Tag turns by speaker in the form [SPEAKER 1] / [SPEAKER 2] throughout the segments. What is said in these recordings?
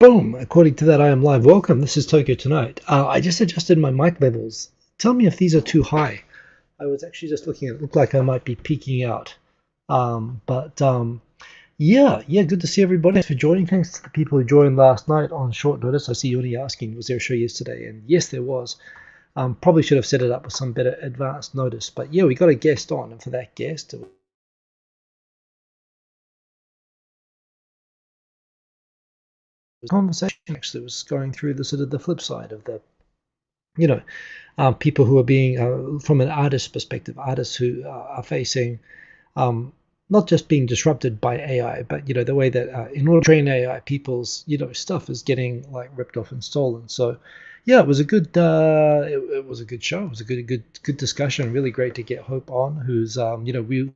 [SPEAKER 1] Boom! According to that, I am live. Welcome. This is Tokyo Tonight. I just adjusted my mic levels. Tell me if these are too high. I was actually just looking at it. It looked like I might be peaking out. Yeah, good to see everybody. Thanks for joining. Thanks to the people who joined last night on short notice. I see you already asking, was there a show yesterday? And yes, there was. Probably should have set it up with some better advanced notice. But yeah, we got a guest on, and for that guest, conversation actually was going through the sort of the flip side of the people who are being from an artist perspective, artists who are facing not just being disrupted by AI, but the way that in order to train AI, people's stuff is getting like ripped off and stolen. So yeah, it was a good it was a good show. It was a good discussion. Really great to get Hope on, who's we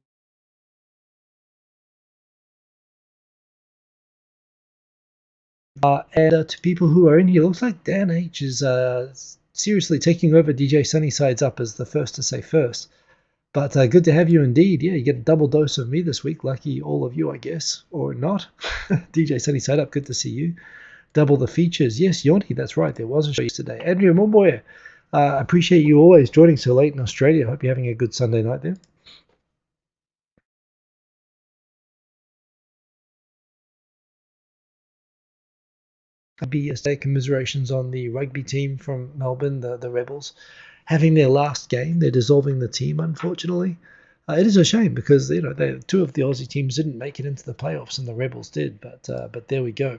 [SPEAKER 1] and to people who are in here, looks like Dan H is seriously taking over DJ Sunnyside's up as the first to say first. But good to have you indeed. Yeah, you get a double dose of me this week. Lucky all of you, I guess, or not. DJ Sunnyside up, good to see you. Double the features. Yes, Yonti, that's right. There was a show yesterday. Andrea Momboya, appreciate you always joining so late in Australia. Hope you're having a good Sunday night there. Yesterday, commiserations on the rugby team from Melbourne, the Rebels, having their last game. They're dissolving the team, unfortunately. It is a shame because two of the Aussie teams didn't make it into the playoffs and the Rebels did. But there we go.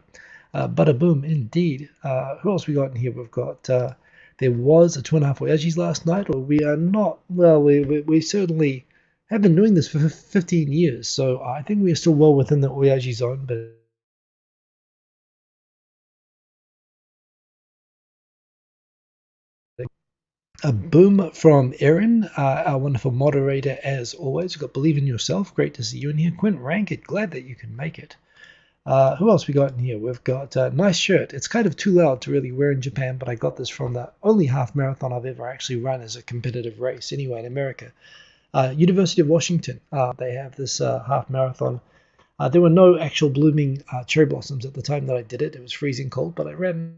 [SPEAKER 1] Bada boom, indeed. Who else we got in here? We've got there was a 2.5 Voyages last night, or we are not. Well, we certainly have been doing this for 15 years, so I think we are still well within the Voyage zone, but. A boom from Erin, our wonderful moderator, as always. We've got Believe in Yourself. Great to see you in here. Quint Rankit, glad that you can make it. Who else we got in here? We've got a nice shirt. It's kind of too loud to really wear in Japan, but I got this from the only half marathon I've ever actually run as a competitive race, anyway, in America. University of Washington, they have this half marathon. There were no actual blooming cherry blossoms at the time that I did it. It was freezing cold, but I ran.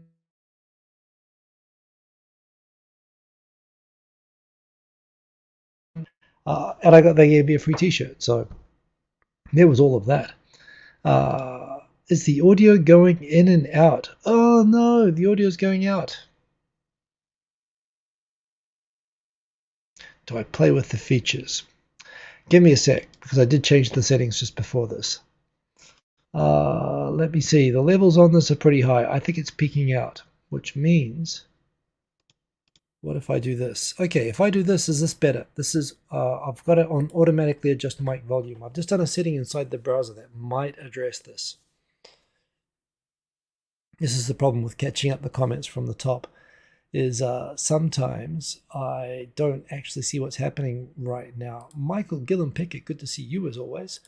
[SPEAKER 1] And they gave me a free T-shirt, so there was all of that. Is the audio going in and out? Oh no, the audio's going out. Do I play with the features? Give me a sec, because I did change the settings just before this. Let me see. The levels on this are pretty high. I think it's peaking out, which means. What if I do this? Okay, if I do this, is this better? This is, I've got it on automatically adjust mic volume. I've just done a setting inside the browser that might address this. This is the problem with catching up the comments from the top, is sometimes I don't actually see what's happening right now. Michael Gillen Pickett, good to see you as always.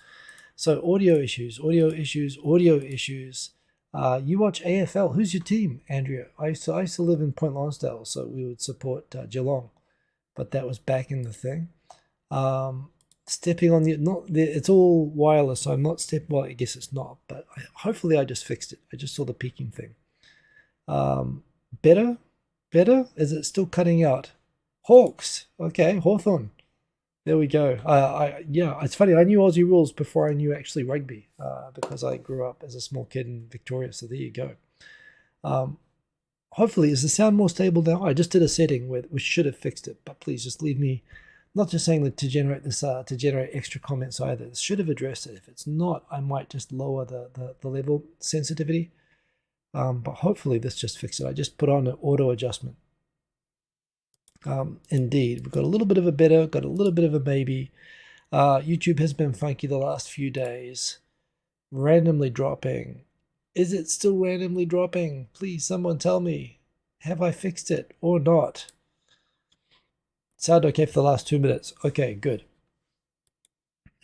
[SPEAKER 1] So audio issues, audio issues, audio issues. You watch AFL. Who's your team, Andrea? I used to live in Point Lonsdale, so we would support Geelong, but that was back in the thing. Stepping on it's all wireless, so I'm not stepping. Well, I guess it's not, but hopefully I just fixed it. I just saw the peaking thing. Better? Is it still cutting out? Hawks. Okay, Hawthorn. There we go. Yeah, it's funny. I knew Aussie rules before I knew actually rugby because I grew up as a small kid in Victoria. So there you go. Hopefully, is the sound more stable now? I just did a setting which should have fixed it, but please just leave me. Not just saying that to generate this to generate extra comments either. This should have addressed it. If it's not, I might just lower the level sensitivity. But hopefully this just fixed it. I just put on an auto adjustment. Indeed, we've got a little bit of a better, got a little bit of a maybe. YouTube has been funky the last few days. Randomly dropping. Is it still randomly dropping? Please, someone tell me. Have I fixed it or not? Sound okay for the last 2 minutes. Okay, good.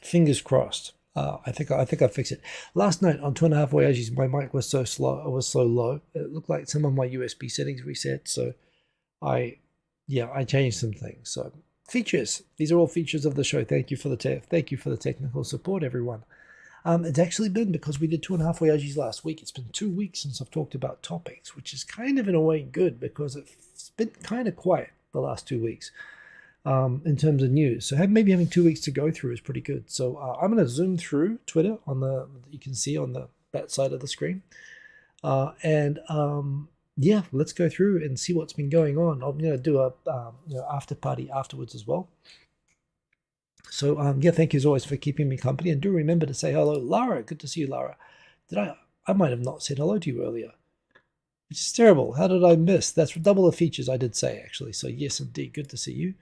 [SPEAKER 1] Fingers crossed. I think I fixed it. Last night on 2.5 Voyages, my mic was so slow. It was so low. It looked like some of my USB settings reset. So I changed some things. So features. These are all features of the show. Thank you for the technical support, everyone. It's actually been, because we did 2.5 Voyages last week, it's been 2 weeks since I've talked about topics, which is kind of in a way good because it's been kind of quiet the last 2 weeks in terms of news. So maybe having 2 weeks to go through is pretty good. So I'm going to zoom through Twitter on you can see on that side of the screen. Yeah, let's go through and see what's been going on. I'm going to do a after party afterwards as well. So yeah, thank you as always for keeping me company, and do remember to say hello, Lara. Good to see you, Lara. I might have not said hello to you earlier, which is terrible. How did I miss? That's double the features I did say, actually. So yes, indeed, good to see you.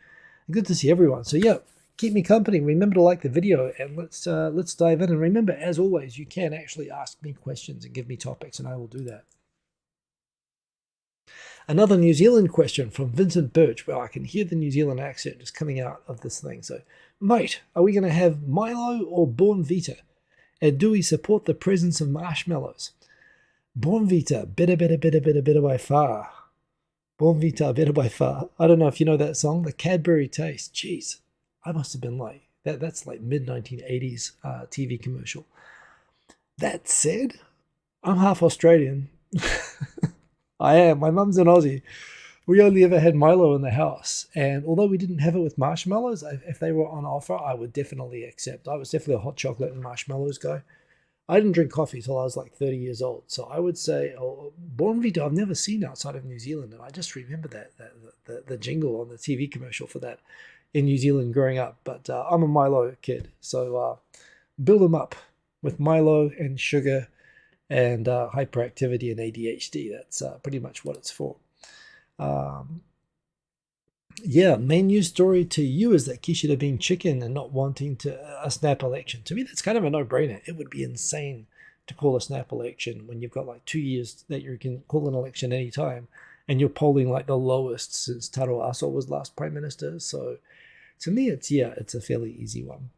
[SPEAKER 1] Good to see everyone. So yeah, keep me company. Remember to like the video, and let's dive in. And remember, as always, you can actually ask me questions and give me topics, and I will do that. Another New Zealand question from Vincent Birch. Well, I can hear the New Zealand accent just coming out of this thing. So, mate, are we going to have Milo or Born Vita? And do we support the presence of marshmallows? Born Vita, better by far. Born Vita, better by far. I don't know if you know that song, The Cadbury Taste. Jeez, I must have been like, that's like mid-1980s TV commercial. That said, I'm half Australian. I am. My mum's an Aussie. We only ever had Milo in the house. And although we didn't have it with marshmallows, if they were on offer, I would definitely accept. I was definitely a hot chocolate and marshmallows guy. I didn't drink coffee till I was like 30 years old. So I would say, Born Vita, I've never seen outside of New Zealand. And I just remember the jingle on the TV commercial for that in New Zealand growing up. But I'm a Milo kid. So build them up with Milo and sugar and hyperactivity and ADHD. That's pretty much what it's for. Yeah, main news story to you is that Kishida being chicken and not wanting a snap election. To me, that's kind of a no-brainer. It would be insane to call a snap election when you've got like 2 years that you can call an election anytime, and you're polling like the lowest since Taro Aso was last prime minister. So to me, it's a fairly easy one.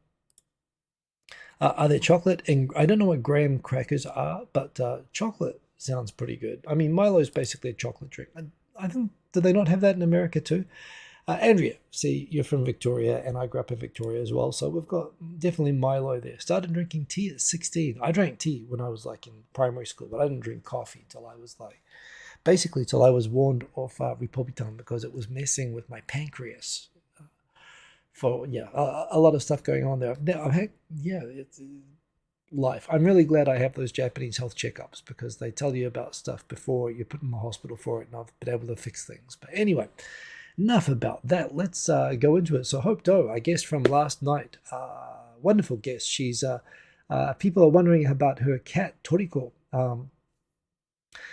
[SPEAKER 1] Are there chocolate? And I don't know what graham crackers are, but chocolate sounds pretty good. I mean, Milo is basically a chocolate drink. I think, do they not have that in America too? Andrea, see, you're from Victoria, and I grew up in Victoria as well, so we've got definitely Milo there. Started drinking tea at 16. I drank tea when I was like in primary school, but I didn't drink coffee till I was warned off Republican because it was messing with my pancreas. For a lot of stuff going on there. Now, it's life. I'm really glad I have those Japanese health checkups because they tell you about stuff before you're put in the hospital for it, and I've been able to fix things. But anyway, enough about that. Let's go into it. So Hope Doe, I guess from last night, wonderful guest. She's people are wondering about her cat Toriko.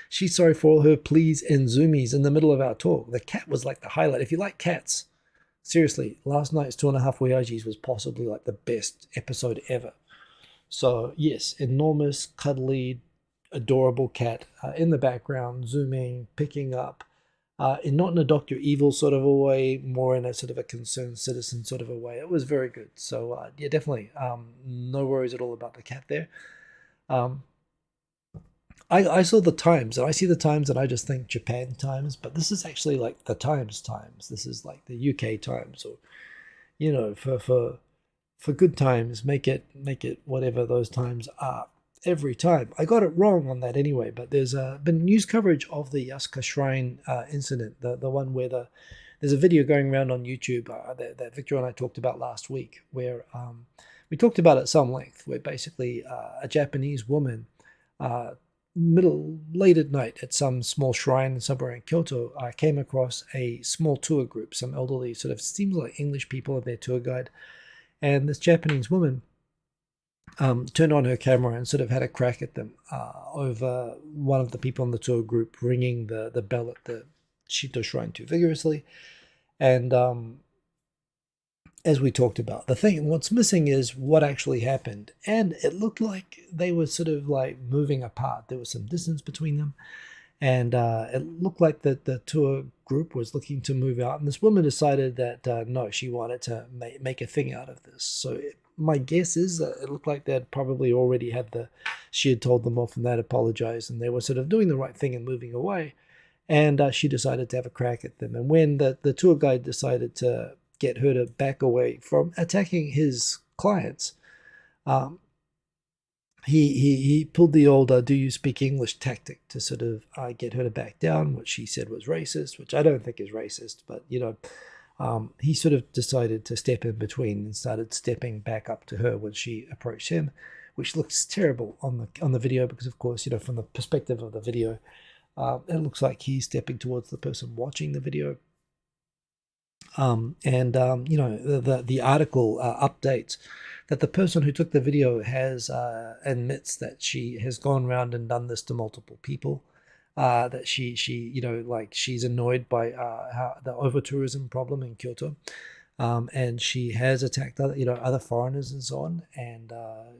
[SPEAKER 1] She's sorry for all her pleas and zoomies in the middle of our talk. The cat was like the highlight. If you like cats, seriously, last night's 2.5 Voyages was possibly like the best episode ever. So yes, enormous, cuddly, adorable cat in the background, zooming, picking up, not in a Dr. Evil sort of a way, more in a sort of a concerned citizen sort of a way. It was very good. So yeah, definitely no worries at all about the cat there. I saw the times, and I see the times, and I just think Japan times, but this is actually like the times. This is like the UK times, or for good times, make it whatever those times are every time. I got it wrong on that anyway, but there's been news coverage of the Yasuka Shrine incident, the one where there's a video going around on YouTube that Victor and I talked about last week, where we talked about at some length, where basically a Japanese woman late at night at some small shrine somewhere in Kyoto came across a small tour group, some elderly sort of seems like English people and their tour guide, and this Japanese woman turned on her camera and sort of had a crack at them over one of the people in the tour group ringing the bell at the Shinto shrine too vigorously. And as we talked about, what's missing is what actually happened. And it looked like they were sort of like moving apart. There was some distance between them. And it looked like the tour group was looking to move out. And this woman decided that, no, she wanted to make a thing out of this. So my guess is that it looked like they'd probably already she had told them off and they'd apologized. And they were sort of doing the right thing and moving away. And she decided to have a crack at them. And when the tour guide decided to get her to back away from attacking his clients, he pulled the old "do you speak English" tactic to sort of get her to back down, which she said was racist, which I don't think is racist, but he sort of decided to step in between and started stepping back up to her when she approached him, which looks terrible on the video because, of course, from the perspective of the video, it looks like he's stepping towards the person watching the video. The article updates that the person who took the video has admits that she has gone around and done this to multiple people. That she's annoyed by the over tourism problem in Kyoto, and she has attacked other foreigners and so on. And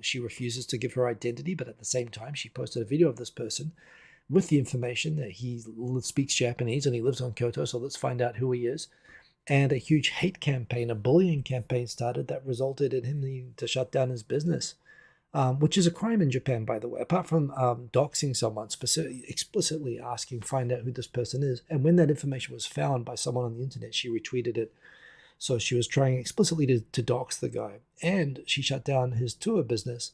[SPEAKER 1] she refuses to give her identity, but at the same time, she posted a video of this person with the information that he speaks Japanese and he lives on Kyoto. So let's find out who he is. And a huge hate campaign, a bullying campaign started that resulted in him needing to shut down his business, which is a crime in Japan, by the way. Apart from doxing someone, explicitly find out who this person is. And when that information was found by someone on the internet, she retweeted it. So she was trying explicitly to dox the guy. And she shut down his tour business,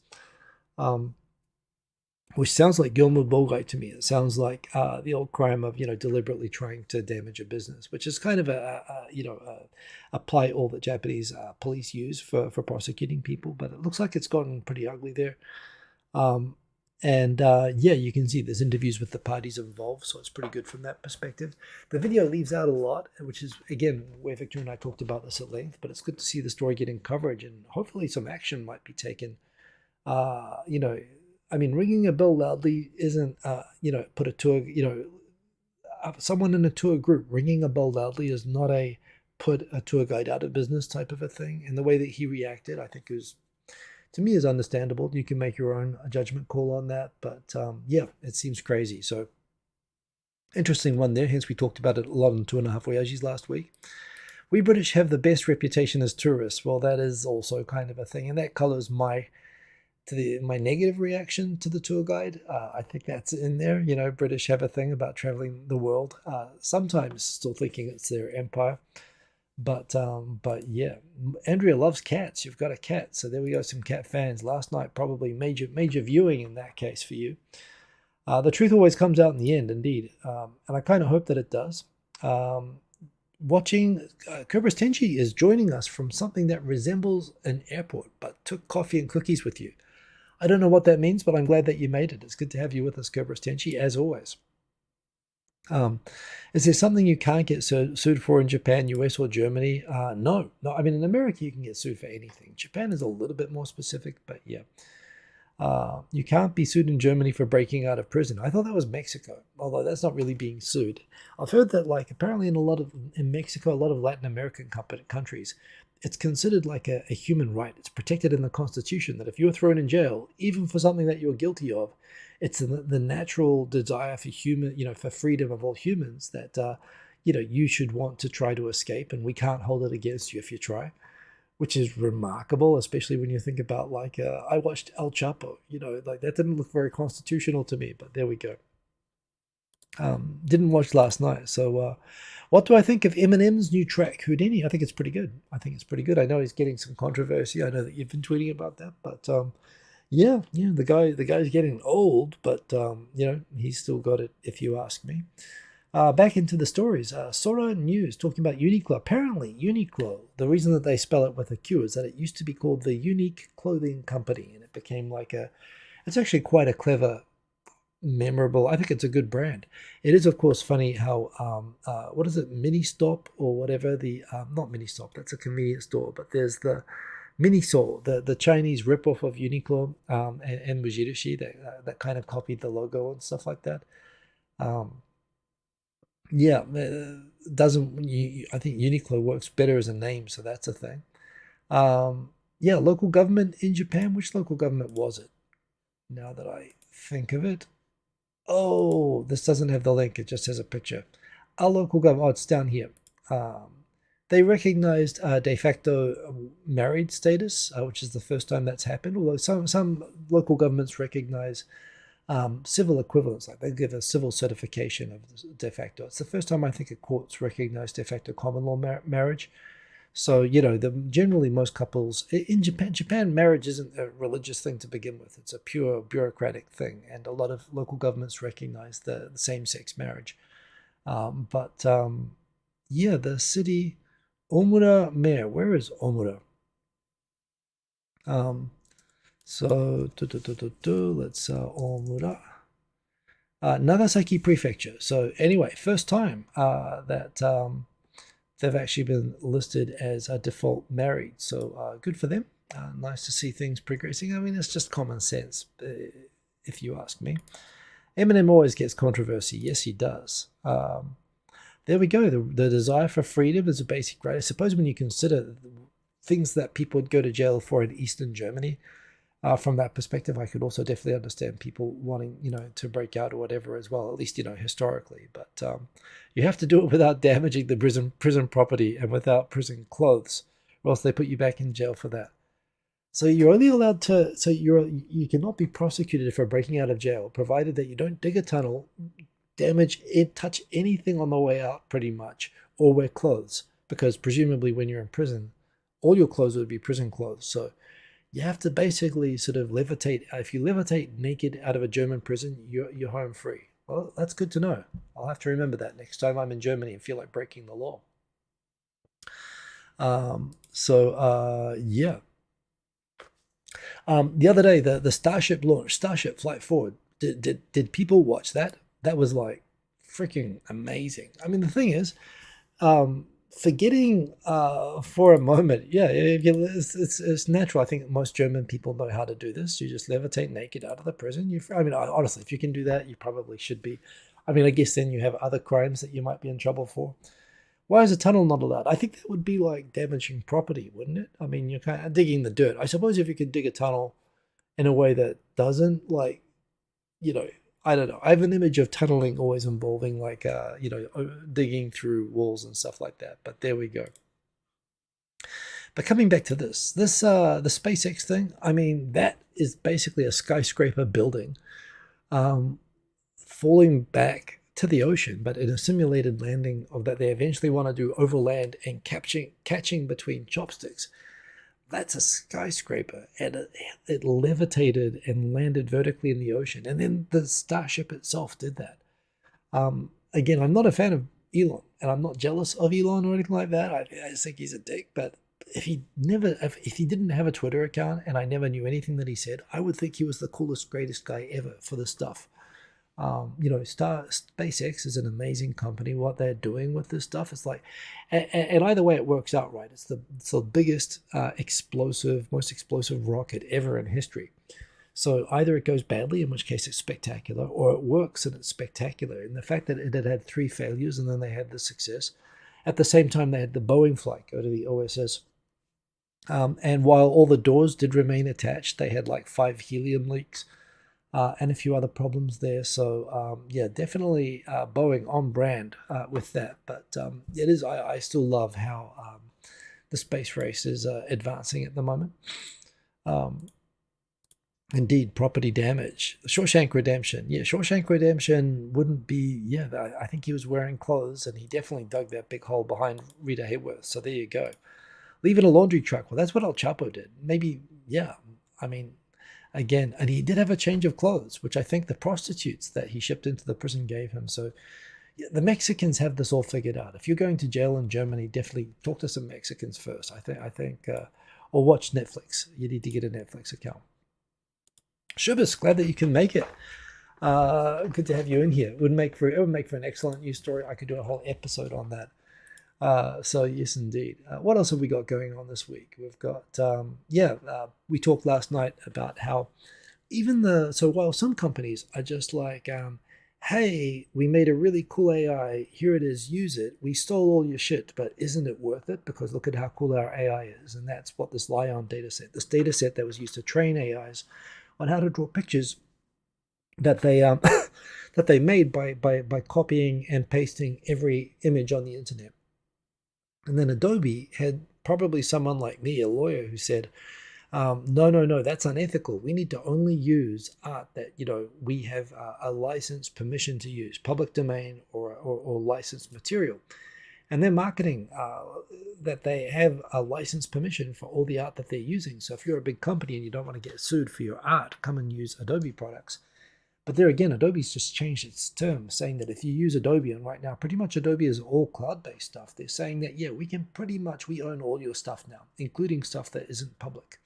[SPEAKER 1] which sounds like Gilmore Bogite to me. It sounds like the old crime of deliberately trying to damage a business, which is kind of a ply all that Japanese police use for prosecuting people. But it looks like it's gotten pretty ugly there. You can see there's interviews with the parties involved, so it's pretty good from that perspective. The video leaves out a lot, which is, again, where Victor and I talked about this at length, but it's good to see the story getting coverage, and hopefully some action might be taken. Ringing a bell loudly isn't, put a tour, someone in a tour group ringing a bell loudly is not a put a tour guide out of business type of a thing. And the way that he reacted, I think, to me, is understandable. You can make your own judgment call on that. But it seems crazy. So interesting one there. Hence, we talked about it a lot on 2.5 Voyages last week. We British have the best reputation as tourists. Well, that is also kind of a thing. And that colors my negative reaction to the tour guide. I think that's in there. British have a thing about traveling the world, sometimes still thinking it's their empire. But yeah, Andrea loves cats. You've got a cat. So there we go, some cat fans. Last night, probably major viewing in that case for you. The truth always comes out in the end, indeed. And I kind of hope that it does. Watching Cobras Tenchi is joining us from something that resembles an airport, but took coffee and cookies with you. I don't know what that means, but I'm glad that you made it. It's good to have you with us, Cobras Tenchi, as always. Is there something you can't get sued for in Japan, US, or Germany? No. I mean, in America, you can get sued for anything. Japan is a little bit more specific, but yeah. You can't be sued in Germany for breaking out of prison. I thought that was Mexico, although that's not really being sued. I've heard that, apparently in Mexico, a lot of Latin American countries, it's considered like a human right. It's protected in the Constitution that if you're thrown in jail, even for something that you're guilty of, it's the natural desire for for freedom of all humans that, you should want to try to escape, and we can't hold it against you if you try, which is remarkable, especially when you think about, I watched El Chapo, that didn't look very constitutional to me, but there we go. Didn't watch last night. So what do I think of Eminem's new track, Houdini? I think it's pretty good. I know he's getting some controversy. I know that you've been tweeting about that, but the guy's getting old, but he's still got it, if you ask me. Back into the stories. Sora News talking about Uniqlo. Apparently, Uniqlo, the reason that they spell it with a Q is that it used to be called the Unique Clothing Company, and it became it's actually quite a clever, memorable, I think it's a good brand. It is, of course, funny how, what is it, Mini Stop or whatever, not Mini Stop, that's a convenience store, but there's the Miniso, the Chinese ripoff of Uniqlo and Mujirushi that kind of copied the logo and stuff like that. I think Uniqlo works better as a name, so that's a thing. Local government in Japan. Which local government was it? Now that I think of it. Oh, this doesn't have the link. It just has a picture. Our local government. Oh, it's down here. They recognized de facto married status, which is the first time that's happened. Although some local governments recognize civil equivalents, like they give a civil certification of de facto. It's the first time I think a court's recognized de facto common law marriage. So, generally most couples in Japan, marriage isn't a religious thing to begin with. It's a pure bureaucratic thing. And a lot of local governments recognize the same-sex marriage. But yeah, the city, Omura Mayor, where is Omura? So, let's Omura. Nagasaki Prefecture. So anyway, first time that they've actually been listed as a default married. So good for them. Nice to see things progressing. I mean, it's just common sense, if you ask me. Eminem always gets controversy. Yes, he does. There we go. The desire for freedom is a basic right. I suppose when you consider things that people would go to jail for in Eastern Germany, from that perspective, I could also definitely understand people wanting, to break out or whatever as well, at least, historically. But you have to do it without damaging the prison property and without prison clothes, or else they put you back in jail for that. So you're only allowed to, you cannot be prosecuted for breaking out of jail, provided that you don't dig a tunnel, damage it, touch anything on the way out, pretty much, or wear clothes, because presumably when you're in prison, all your clothes would be prison clothes. So you have to basically sort of levitate. If you levitate naked out of a German prison, you're home free. Well, that's good to know. I'll have to remember that next time I'm in Germany and feel like breaking the law. Yeah. The other day, the Starship launch, Starship Flight Forward. Did people watch that? That was like freaking amazing. I mean, the thing is, forgetting for a moment, yeah, it's natural. I think most German people know how to do this. You just levitate naked out of the prison. Honestly, if you can do that, you probably should be. I mean, I guess then you have other crimes that you might be in trouble for. Why is a tunnel not allowed? I think that would be like damaging property, wouldn't it? I mean, you're kind of digging the dirt. I suppose if you could dig a tunnel in a way that doesn't, like, I don't know. I have an image of tunneling always involving like, digging through walls and stuff like that. But there we go. But coming back to the SpaceX thing, I mean, that is basically a skyscraper building falling back to the ocean, but in a simulated landing of that they eventually want to do overland and catching between chopsticks. That's a skyscraper, and it levitated and landed vertically in the ocean. And then the Starship itself did that. Again, I'm not a fan of Elon, and I'm not jealous of Elon or anything like that. I just think he's a dick. But if he didn't have a Twitter account and I never knew anything that he said, I would think he was the coolest, greatest guy ever for this stuff. SpaceX is an amazing company. What they're doing with this stuff, it's like, and either way it works out, right? It's the biggest most explosive rocket ever in history. So either it goes badly, in which case it's spectacular, or it works and it's spectacular. And the fact that it had 3 failures and then they had the success, at the same time they had the Boeing flight go to the OSS. And while all the doors did remain attached, they had like 5 helium leaks. And a few other problems there. So, yeah, definitely Boeing on brand with that. But it is, I still love how the space race is advancing at the moment. Indeed, property damage. Shawshank Redemption. Yeah, Shawshank Redemption wouldn't be, yeah, I think he was wearing clothes and he definitely dug that big hole behind Rita Hayworth. So there you go. Leave in a laundry truck. Well, that's what El Chapo did. Maybe, yeah, I mean, again, and he did have a change of clothes, which I think the prostitutes that he shipped into the prison gave him. So yeah, the Mexicans have this all figured out. If you're going to jail in Germany, definitely talk to some Mexicans first. I think, or watch Netflix. You need to get a Netflix account. Shubis, glad that you can make it. Good to have you in here. It would make for an excellent news story. I could do a whole episode on that. So yes, indeed. What else have we got going on this week? We've got, we talked last night about how while some companies are just like, hey, we made a really cool AI, here it is, use it. We stole all your shit, but isn't it worth it? Because look at how cool our AI is. And that's what this Lion dataset, this dataset that was used to train AIs on how to draw pictures that they that they made by copying and pasting every image on the internet. And then Adobe had probably someone like me, a lawyer, who said, no, that's unethical. We need to only use art that, we have a license permission to use, public domain or licensed material. and they're marketing that they have a license permission for all the art that they're using. So if you're a big company and you don't want to get sued for your art, come and use Adobe products. But there again, Adobe's just changed its term, saying that if you use Adobe, and right now pretty much Adobe is all cloud-based stuff, they're saying that, yeah, we own all your stuff now, including stuff that isn't public.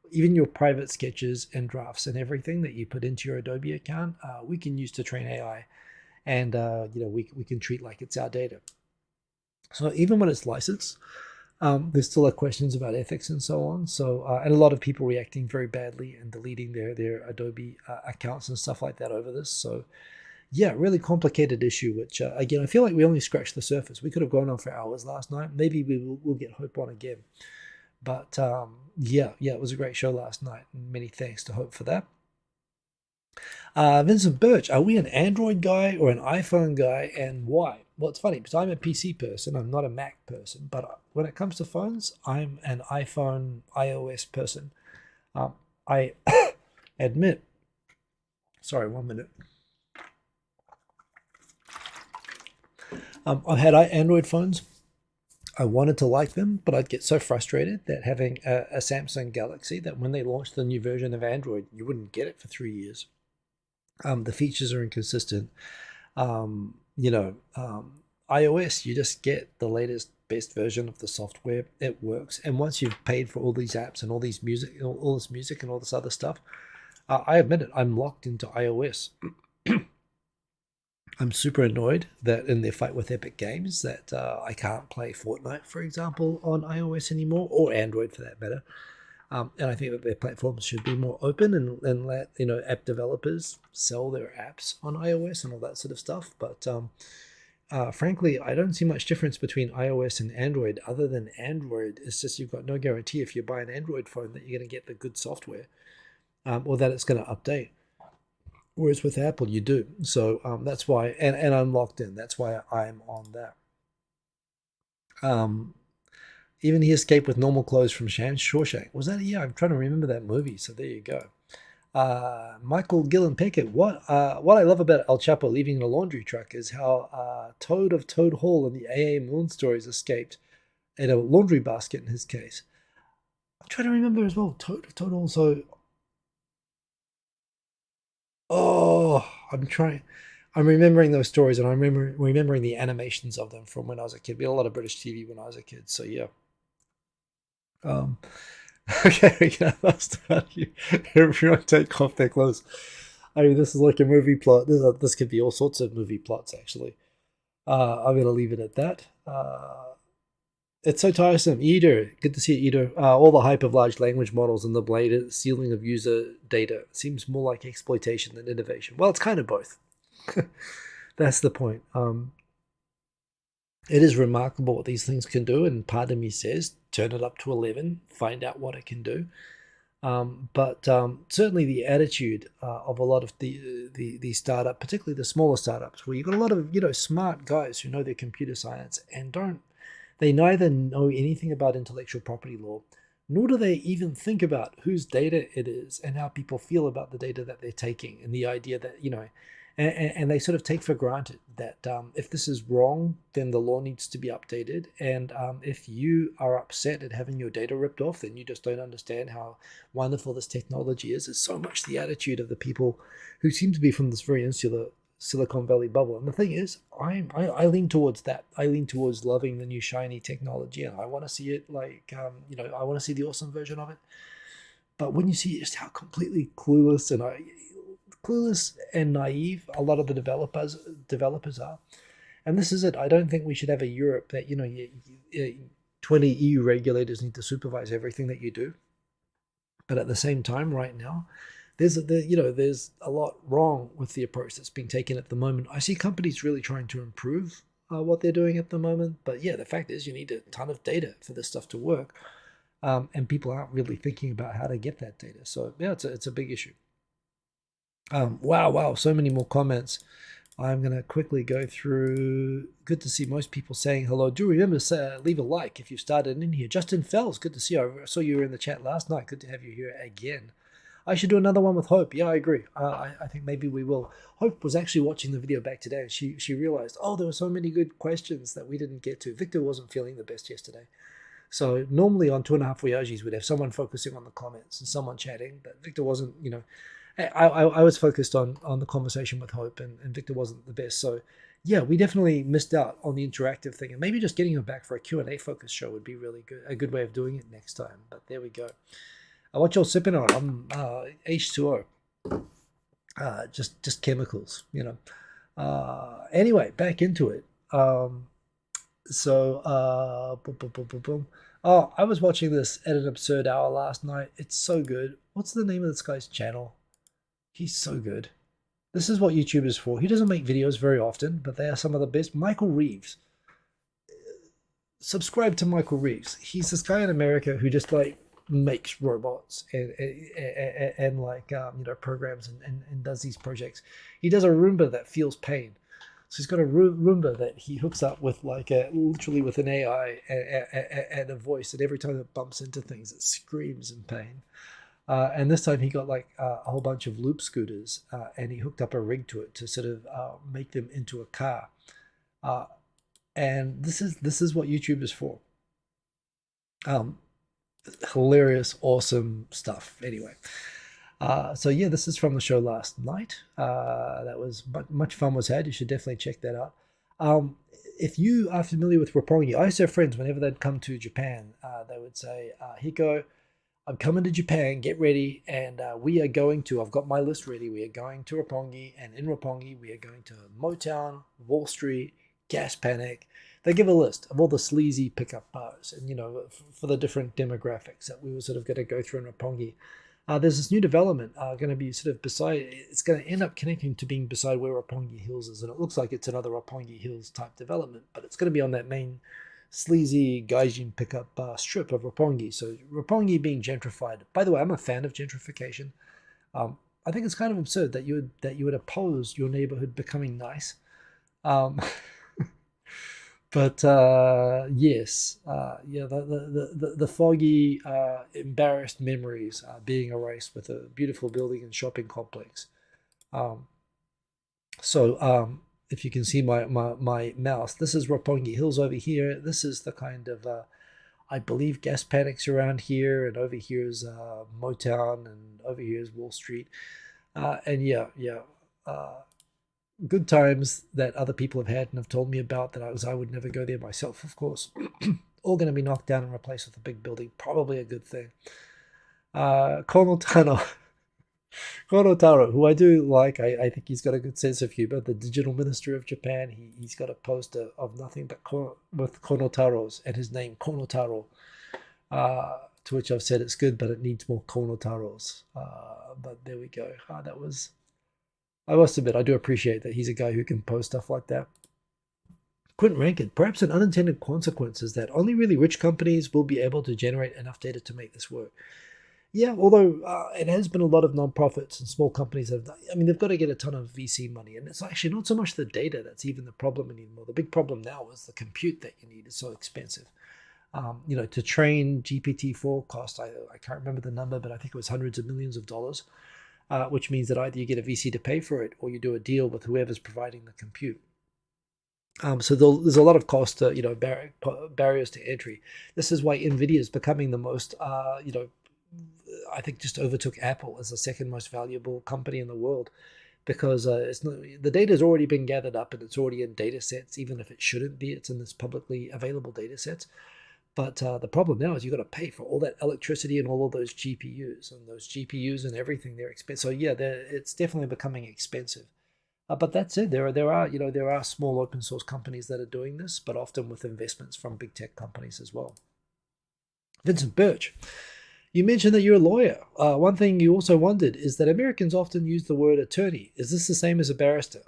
[SPEAKER 1] Even your private sketches and drafts and everything that you put into your Adobe account, we can use to train AI, and we can treat like it's our data. So even when it's licensed, there still are questions about ethics and so on. So and a lot of people reacting very badly and deleting their Adobe accounts and stuff like that over this. So yeah, really complicated issue, which again, I feel like we only scratched the surface. We could have gone on for hours last night. Maybe we'll get Hope on again. But yeah, it was a great show last night. Many thanks to Hope for that. Vincent Birch, are we an Android guy or an iPhone guy, and why? Well, it's funny because I'm a PC person. I'm not a Mac person. But when it comes to phones, I'm an iPhone, iOS person. I admit. Sorry, 1 minute. I've had Android phones. I wanted to like them, but I'd get so frustrated that having a Samsung Galaxy, that when they launched the new version of Android, you wouldn't get it for 3 years. The features are inconsistent. iOS, you just get the latest, best version of the software. It works, and once you've paid for all these apps and all this music and all this other stuff, I admit it, I'm locked into iOS. I'm super annoyed that in their fight with Epic Games that I can't play Fortnite, for example, on iOS anymore, or Android for that matter. And I think that their platforms should be more open and let app developers sell their apps on iOS and all that sort of stuff. But frankly, I don't see much difference between iOS and Android, other than Android. It's just you've got no guarantee if you buy an Android phone that you're going to get the good software or that it's going to update. Whereas with Apple, you do. So that's why, and I'm locked in. That's why I'm on that. Even he escaped with normal clothes from Shawshank. Was that? Yeah, I'm trying to remember that movie. So there you go. Michael Gillen Pickett. What I love about El Chapo leaving the laundry truck is how Toad of Toad Hall in the A.A. Moon stories escaped in a laundry basket in his case. I'm trying to remember as well. Toad of Toad Hall. So, I'm remembering those stories, and I'm remembering the animations of them from when I was a kid. We had a lot of British TV when I was a kid. So yeah. Okay, we can start you. Everyone take off their clothes. I mean, this is like a movie plot. This could be all sorts of movie plots, actually. I'm going to leave it at that. It's so tiresome. Eater, good to see you, Eater. All the hype of large language models and the blatant stealing of user data seems more like exploitation than innovation. Well, it's kind of both. That's the point. It is remarkable what these things can do, and part of me says, turn it up to 11, find out what it can do. But certainly the attitude of a lot of the startup, particularly the smaller startups, where you've got a lot of smart guys who know their computer science and they neither know anything about intellectual property law, nor do they even think about whose data it is and how people feel about the data that they're taking, and the idea that and they sort of take for granted that if this is wrong, then the law needs to be updated. And if you are upset at having your data ripped off, then you just don't understand how wonderful this technology is. It's so much the attitude of the people who seem to be from this very insular Silicon Valley bubble. And the thing is, I lean towards that. I lean towards loving the new shiny technology, and I want to see it I want to see the awesome version of it. But when you see just how completely clueless and naive a lot of the developers are, and this is it. I don't think we should have a Europe that 20 EU regulators need to supervise everything that you do. But at the same time, right now, there's a lot wrong with the approach that's being taken at the moment. I see companies really trying to improve what they're doing at the moment, but yeah, the fact is you need a ton of data for this stuff to work, and people aren't really thinking about how to get that data. So yeah, it's a big issue. Wow, so many more comments. I'm going to quickly go through. Good to see most people saying hello. Do remember to leave a like if you've started in here. Justin Fells, good to see you. I saw you were in the chat last night. Good to have you here again. I should do another one with Hope. Yeah, I agree. I think maybe we will. Hope was actually watching the video back today, and she realized, oh, there were so many good questions that we didn't get to. Victor wasn't feeling the best yesterday. So normally on 2.5 Voyages, we'd have someone focusing on the comments and someone chatting, but Victor wasn't, I was focused on the conversation with Hope, and Victor wasn't the best. So yeah, we definitely missed out on the interactive thing, and maybe just getting him back for a Q&A focus show would be really good, a good way of doing it next time. But there we go. What y'all sipping on? I'm H2O, just chemicals, Anyway, back into it. Boom, boom, boom, boom, boom. Oh, I was watching this at an absurd hour last night. It's so good. What's the name of this guy's channel? He's so good. This is what YouTube is for. He doesn't make videos very often, but they are some of the best. Michael Reeves. Subscribe to Michael Reeves. He's this guy in America who just like makes robots and programs and does these projects. He does a Roomba that feels pain. So he's got a Roomba that he hooks up with literally with an AI and a voice, and every time it bumps into things, it screams in pain. And this time he got a whole bunch of loop scooters, and he hooked up a rig to it to sort of make them into a car. And this is what YouTube is for. Hilarious, awesome stuff. Anyway, so yeah, this is from the show last night. That was much fun was had. You should definitely check that out. If you are familiar with Roppongi, I used to have friends whenever they'd come to Japan, they would say, Hiko, I'm coming to Japan, get ready, and we are going to, I've got my list ready, we are going to Roppongi, and in Roppongi we are going to Motown, Wall Street, Gas Panic. They give a list of all the sleazy pickup bars, and for the different demographics that we were sort of going to go through in Roppongi. There's this new development going to be sort of beside, it's going to end up connecting to being beside where Roppongi Hills is, and it looks like it's another Roppongi Hills type development, but it's going to be on that main sleazy gaijin pickup strip of Roppongi. So Roppongi being gentrified. By the way, I'm a fan of gentrification. I think it's kind of absurd that you would oppose your neighborhood becoming nice. But yes, yeah, the foggy, embarrassed memories being erased with a beautiful building and shopping complex. If you can see my mouse, this is Roppongi Hills over here. This is the kind of, I believe, Gas Panic's around here, and over here is Motown, and over here is Wall Street. And yeah, good times that other people have had and have told me about that I would never go there myself, of course. All going to be knocked down and replaced with a big building. Probably a good thing. Kono Taro, who I do like, I think he's got a good sense of humor. The digital minister of Japan, he's got a poster of nothing but with Kono Taros and his name, Kono Taro. To which I've said it's good, but it needs more Kono Taros. But there we go. I must admit, I do appreciate that he's a guy who can post stuff like that. Quentin Rankin, perhaps an unintended consequence is that only really rich companies will be able to generate enough data to make this work. Yeah, although it has been a lot of nonprofits and small companies they've got to get a ton of VC money, and it's actually not so much the data that's even the problem anymore. The big problem now is the compute that you need is so expensive. To train GPT-4 cost, I can't remember the number, but I think it was hundreds of millions of dollars, which means that either you get a VC to pay for it or you do a deal with whoever's providing the compute. So there's a lot of cost, barriers to entry. This is why NVIDIA is becoming the most, I think just overtook Apple as the second most valuable company in the world, because the data has already been gathered up and it's already in data sets, even if it shouldn't be. It's in this publicly available data sets. But the problem now is you've got to pay for all that electricity and all of those GPUs, and everything. They're expensive. So yeah, it's definitely becoming expensive. But that said, there are small open source companies that are doing this, but often with investments from big tech companies as well. Vincent Birch, you mentioned that you're a lawyer. One thing you also wondered is that Americans often use the word attorney. Is this the same as a barrister?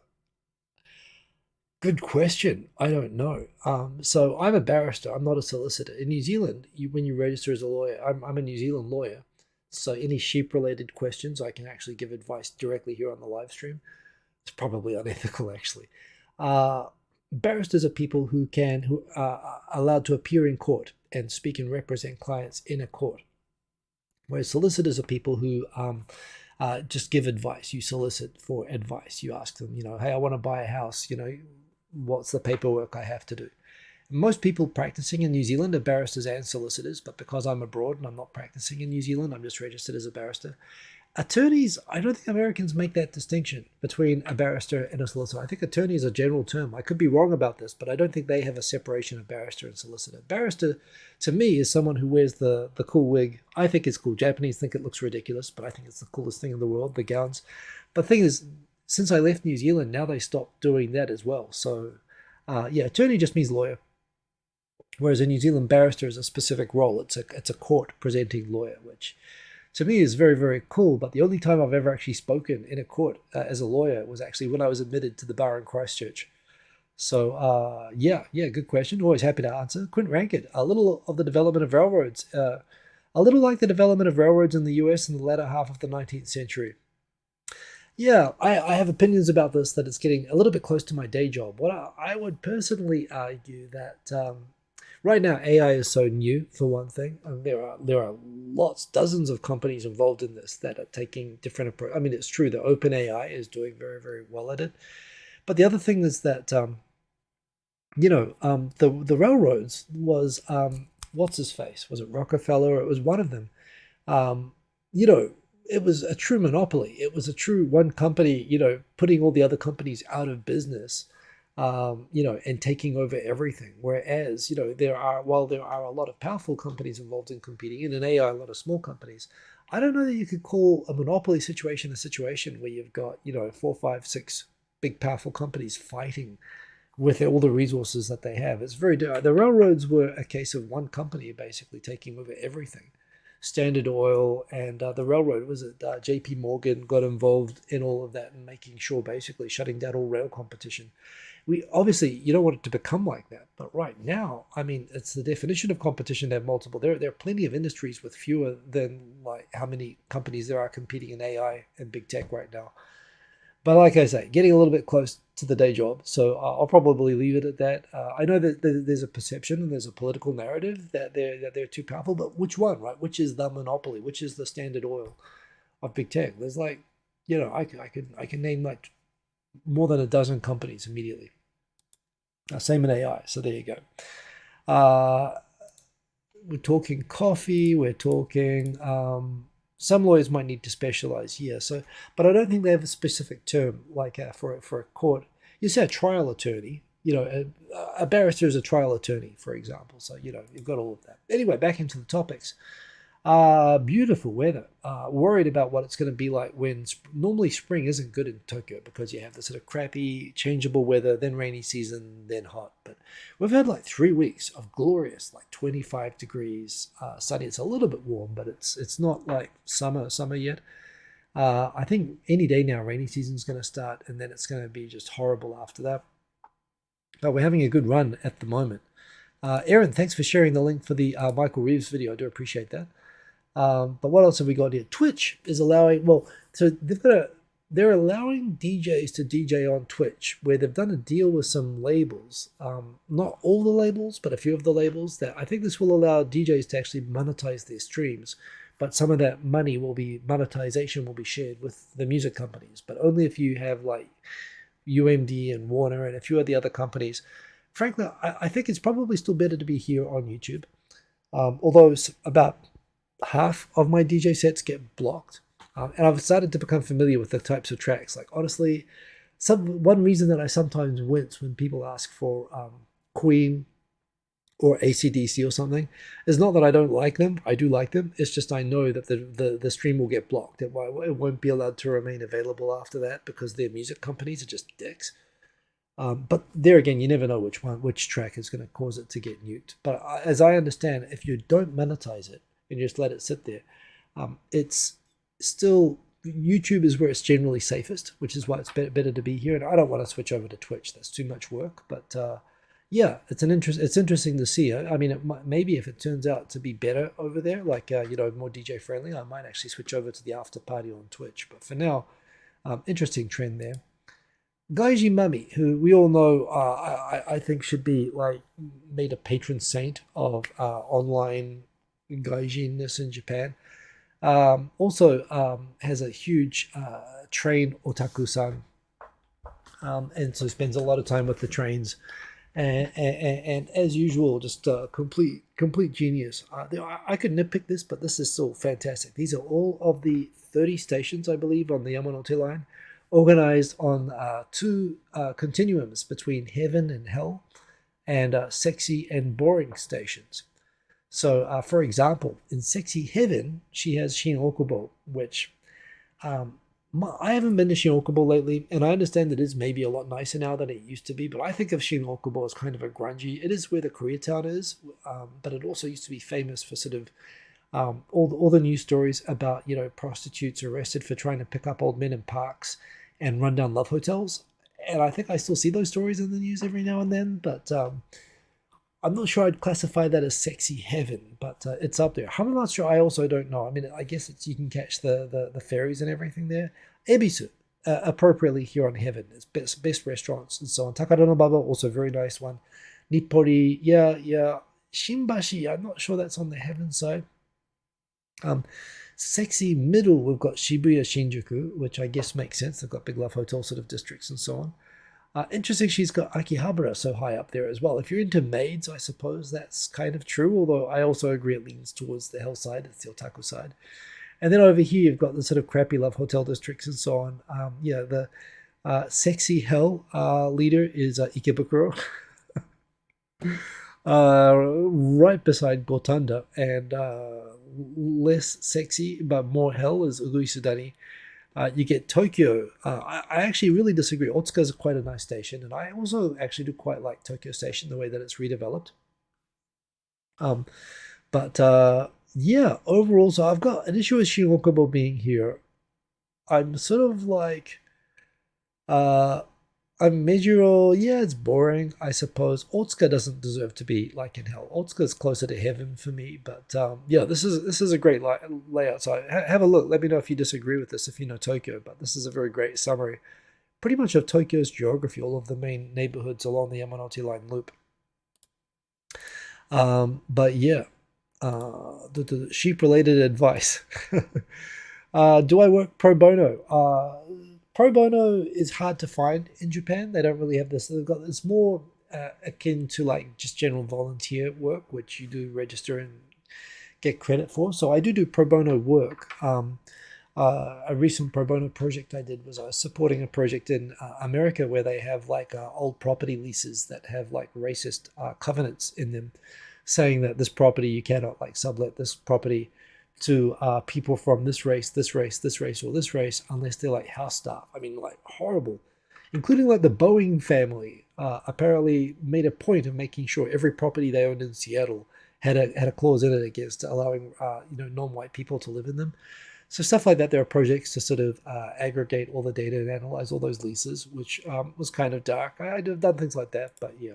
[SPEAKER 1] Good question. I don't know. So I'm a barrister. I'm not a solicitor. In New Zealand, when you register as a lawyer, I'm a New Zealand lawyer. So any sheep-related questions, I can actually give advice directly here on the live stream. It's probably unethical, actually. Barristers are people who are allowed to appear in court and speak and represent clients in a court. Whereas solicitors are people who just give advice. You solicit for advice. You ask them, hey, I want to buy a house. What's the paperwork I have to do? Most people practicing in New Zealand are barristers and solicitors, but because I'm abroad and I'm not practicing in New Zealand, I'm just registered as a barrister. Attorneys, I don't think Americans make that distinction between a barrister and a solicitor. I think attorney is a general term. I could be wrong about this, but I don't think they have a separation of barrister and solicitor. Barrister, to me, is someone who wears the cool wig. I think it's cool. Japanese think it looks ridiculous, but I think it's the coolest thing in the world, the gowns. But the thing is, since I left New Zealand, now they stopped doing that as well. So, yeah, attorney just means lawyer. Whereas in New Zealand, barrister is a specific role. It's a court presenting lawyer, which to me is very, very cool. But the only time I've ever actually spoken in a court as a lawyer was actually when I was admitted to the bar in Christchurch. So yeah, good question. Always happy to answer. Quint Rankid, a little of the development of railroads, a little like the development of railroads in the US in the latter half of the 19th century. Yeah, I have opinions about this, that it's getting a little bit close to my day job. What I would personally argue that right now, AI is so new, for one thing. There are lots, dozens of companies involved in this that are taking different approach. I mean, it's true that OpenAI is doing very, very well at it. But the other thing is that, the railroads was, what's his face? Was it Rockefeller? It was one of them. Um, you know, it was a true monopoly. It was a true one company, putting all the other companies out of business. And taking over everything. Whereas, while there are a lot of powerful companies involved in competing, in an AI, a lot of small companies, I don't know that you could call a monopoly situation a situation where you've got, 4, 5, 6 big powerful companies fighting with all the resources that they have. It's very, the railroads were a case of one company basically taking over everything. Standard Oil and the railroad, was it JP Morgan got involved in all of that and making sure basically shutting down all rail competition. You don't want it to become like that, but right now, I mean, it's the definition of competition to have multiple. There are plenty of industries with fewer than like how many companies there are competing in AI and big tech right now. But like I say, getting a little bit close to the day job, so I'll probably leave it at that. I know that there's a perception and there's a political narrative that they're too powerful, but which one, right? Which is the monopoly? Which is the Standard Oil of big tech? There's like, I can name like more than a dozen companies immediately. Same in AI. So there you go. We're talking coffee. We're talking. Some lawyers might need to specialize. Yeah. So, but I don't think they have a specific term like for a court. You say a trial attorney. A barrister is a trial attorney, for example. So you've got all of that. Anyway, back into the topics. Beautiful weather. Worried about what it's going to be like when normally spring isn't good in Tokyo because you have the sort of crappy, changeable weather, then rainy season, then hot. But we've had like 3 weeks of glorious, like 25 degrees, sunny. It's a little bit warm, but it's not like summer yet. I think any day now, rainy season is going to start, and then it's going to be just horrible after that. But we're having a good run at the moment. Aaron, thanks for sharing the link for the Michael Reeves video. I do appreciate that. But what else have we got here? Twitch is allowing, so they're allowing DJs to DJ on Twitch, where they've done a deal with some labels, not all the labels, but a few of the labels, that I think this will allow DJs to actually monetize their streams, but some of that monetization will be shared with the music companies, but only if you have like UMD and Warner and a few of the other companies. Frankly, I think it's probably still better to be here on YouTube, although it's about half of my DJ sets get blocked, and I've started to become familiar with the types of tracks. Like honestly, one reason that I sometimes wince when people ask for Queen or AC/DC or something is not that I don't like them. I do like them. It's just I know that the stream will get blocked. It won't be allowed to remain available after that because their music companies are just dicks. But there again, you never know which track is going to cause it to get nuked. But as I understand, if you don't monetize it and just let it sit there, it's still, YouTube is where it's generally safest, which is why it's better to be here. And I don't want to switch over to Twitch. That's too much work. But yeah, it's interesting to see. I mean, maybe if it turns out to be better over there, like more DJ friendly, I might actually switch over to the after party on Twitch. But for now, interesting trend there. Gaiji Mummy, who we all know, I think should be like made a patron saint of online gaijin-ness in Japan. Also has a huge train otaku-san, and so spends a lot of time with the trains. And as usual, just complete genius. I could nitpick this, but this is still fantastic. These are all of the 30 stations, I believe, on the Yamanote line, organized on two continuums between heaven and hell, and sexy and boring stations. So, for example, in Sexy Heaven, she has Shin Okubo, which um, I haven't been to Shin Okubo lately, and I understand it is maybe a lot nicer now than it used to be, but I think of Shin Okubo as kind of a grungy. It is where the Koreatown is, but it also used to be famous for sort of all the news stories about, prostitutes arrested for trying to pick up old men in parks and run down love hotels. And I think I still see those stories in the news every now and then, but I'm not sure I'd classify that as sexy heaven, but it's up there. Hamamatsu, I also don't know. I mean, I guess you can catch the ferries and everything there. Ebisu, appropriately here on heaven. It's best restaurants and so on. Takara no Baba, also a very nice one. Nippori, yeah. Shimbashi, I'm not sure that's on the heaven side. Sexy middle, we've got Shibuya Shinjuku, which I guess makes sense. They've got big love hotel sort of districts and so on. Interesting, she's got Akihabara so high up there as well. If you're into maids, I suppose that's kind of true, although I also agree it leans towards the hell side, it's the otaku side. And then over here, you've got the sort of crappy love hotel districts and so on. The sexy hell leader is Ikebukuro, right beside Gotanda, and less sexy but more hell is Uguisudani. You get Tokyo. I actually really disagree. Otsuka is quite a nice station, and I also actually do quite like Tokyo Station, the way that it's redeveloped. Yeah, overall, so I've got an issue with Shin Okubo being here. I'm sort of like, I'm Meijiro, yeah, it's boring, I suppose. Otsuka doesn't deserve to be like in hell. Otsuka is closer to heaven for me, but yeah, this is a great layout. So have a look. Let me know if you disagree with this, if you know Tokyo, but this is a very great summary, pretty much of Tokyo's geography, all of the main neighborhoods along the Yamanote Line loop. But yeah, the sheep-related advice. Do I work pro bono? Pro bono is hard to find in Japan. They don't really have this. It's more akin to like just general volunteer work, which you do register and get credit for. So I do pro bono work. A recent pro bono project I did was I was supporting a project in America where they have like old property leases that have like racist covenants in them, saying that this property you cannot like sublet this property to people from this race, or this race, unless they're like house staff. I mean, like horrible, including like the Boeing family apparently made a point of making sure every property they owned in Seattle had a clause in it against allowing non-white people to live in them. So stuff like that. There are projects to sort of aggregate all the data and analyze all those leases, which was kind of dark. I'd have done things like that, but yeah.